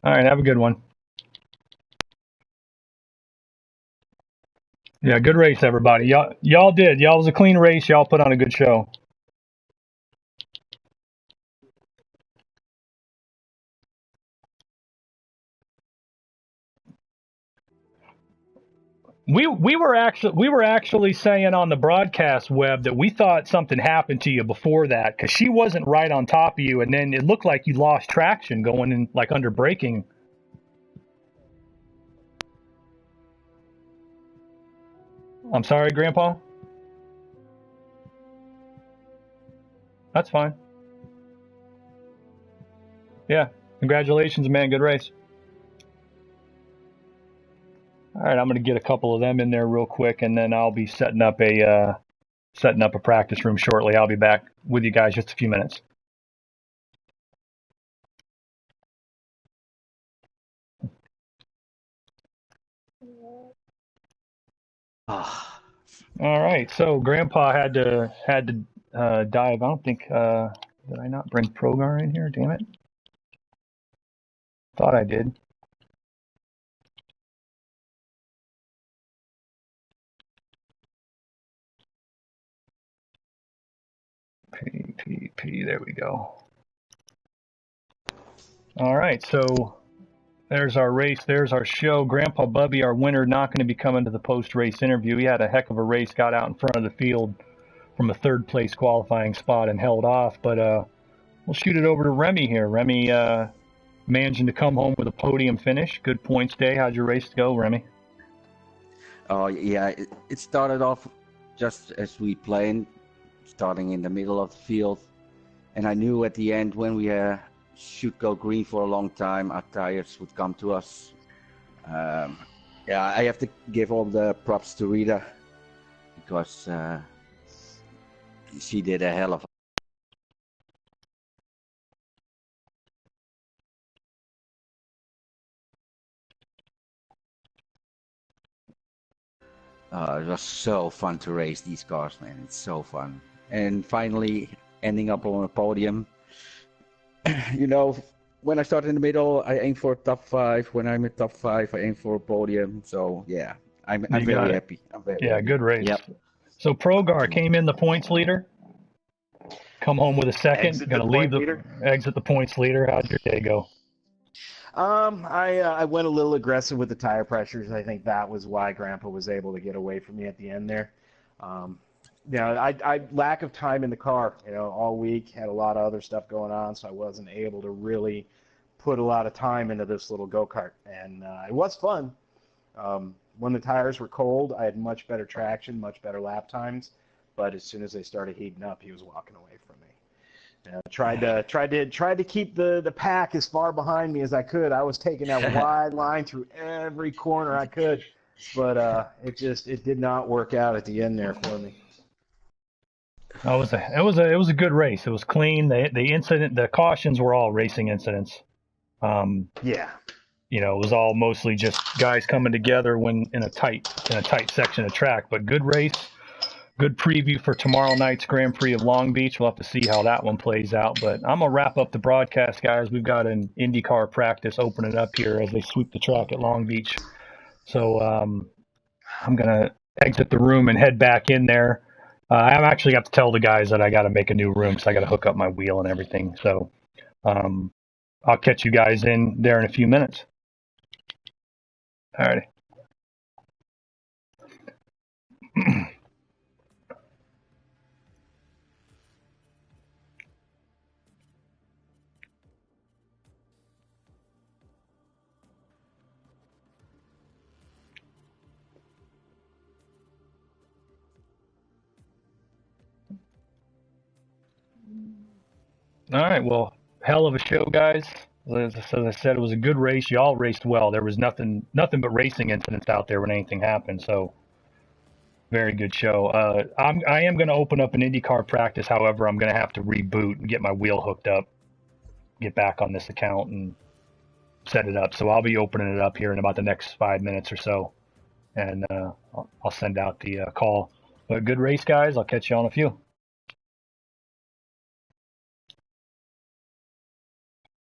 All right, have a good one. Yeah, good race, everybody. Y'all did. Y'all was a clean race. Y'all put on a good show. We were actually saying on the broadcast web that we thought something happened to you before that, because she wasn't right on top of you, and then it looked like you lost traction going in, like under braking. I'm sorry, Grandpa. That's fine. Yeah, congratulations, man. Good race. All right, I'm going to get a couple of them in there real quick, and then I'll be setting up a practice room shortly. I'll be back with you guys just a few minutes. Ah, All right, so Grandpa had to dive. I don't think did I not bring Progar in here? Damn it! Thought I did. P. There we go. All right, so there's our race. There's our show. Grandpa Bubby, our winner, not going to be coming to the post-race interview. He had a heck of a race. Got out in front of the field from a third place qualifying spot and held off. But we'll shoot it over to Remy here. Remy managing to come home with a podium finish. Good points day. How'd your race go, Remy? oh yeah, it started off just as we planned, starting in the middle of the field, and I knew at the end when we should go green for a long time, our tires would come to us. Yeah, I have to give all the props to Rita because she did a hell of it was so fun to race these cars, man. It's so fun. And finally ending up on a podium. You know, when I start in the middle, I aim for top 5. When I'm in top 5, I aim for a podium. So yeah, I'm You got very it. happy. I'm very Yeah, happy. good race. Yep. So Progar came in the points leader. Come home with a second. Exit Going the to leave point the leader. exit the points leader. How'd your day go? I went a little aggressive with the tire pressures. I think that was why Grandpa was able to get away from me at the end there. Um, I lack of time in the car. All week had a lot of other stuff going on, so I wasn't able to really put a lot of time into this little go-kart, and it was fun. When the tires were cold, I had much better traction, much better lap times, but as soon as they started heating up, he was walking away from me. Tried to keep the pack as far behind me as I could. I was taking that wide line through every corner I could, but it did not work out at the end there for me. It was a good race. It was clean. The cautions were all racing incidents. Yeah. It was all mostly just guys coming together when in a tight section of track. But good race, good preview for tomorrow night's Grand Prix of Long Beach. We'll have to see how that one plays out. But I'm gonna wrap up the broadcast, guys. We've got an IndyCar practice opening up here as they sweep the track at Long Beach. So I'm gonna exit the room and head back in there. I've actually got to tell the guys that I got to make a new room, so I got to hook up my wheel and everything. So um, I'll catch you guys in there in a few minutes. All right. All right. Well, hell of a show, guys. As I said, it was a good race. You all raced well. There was nothing but racing incidents out there when anything happened. So very good show. I am going to open up an IndyCar practice. However, I'm going to have to reboot and get my wheel hooked up, get back on this account, and set it up. So I'll be opening it up here in about the next 5 minutes or so, and I'll send out the call. But good race, guys. I'll catch you on a few.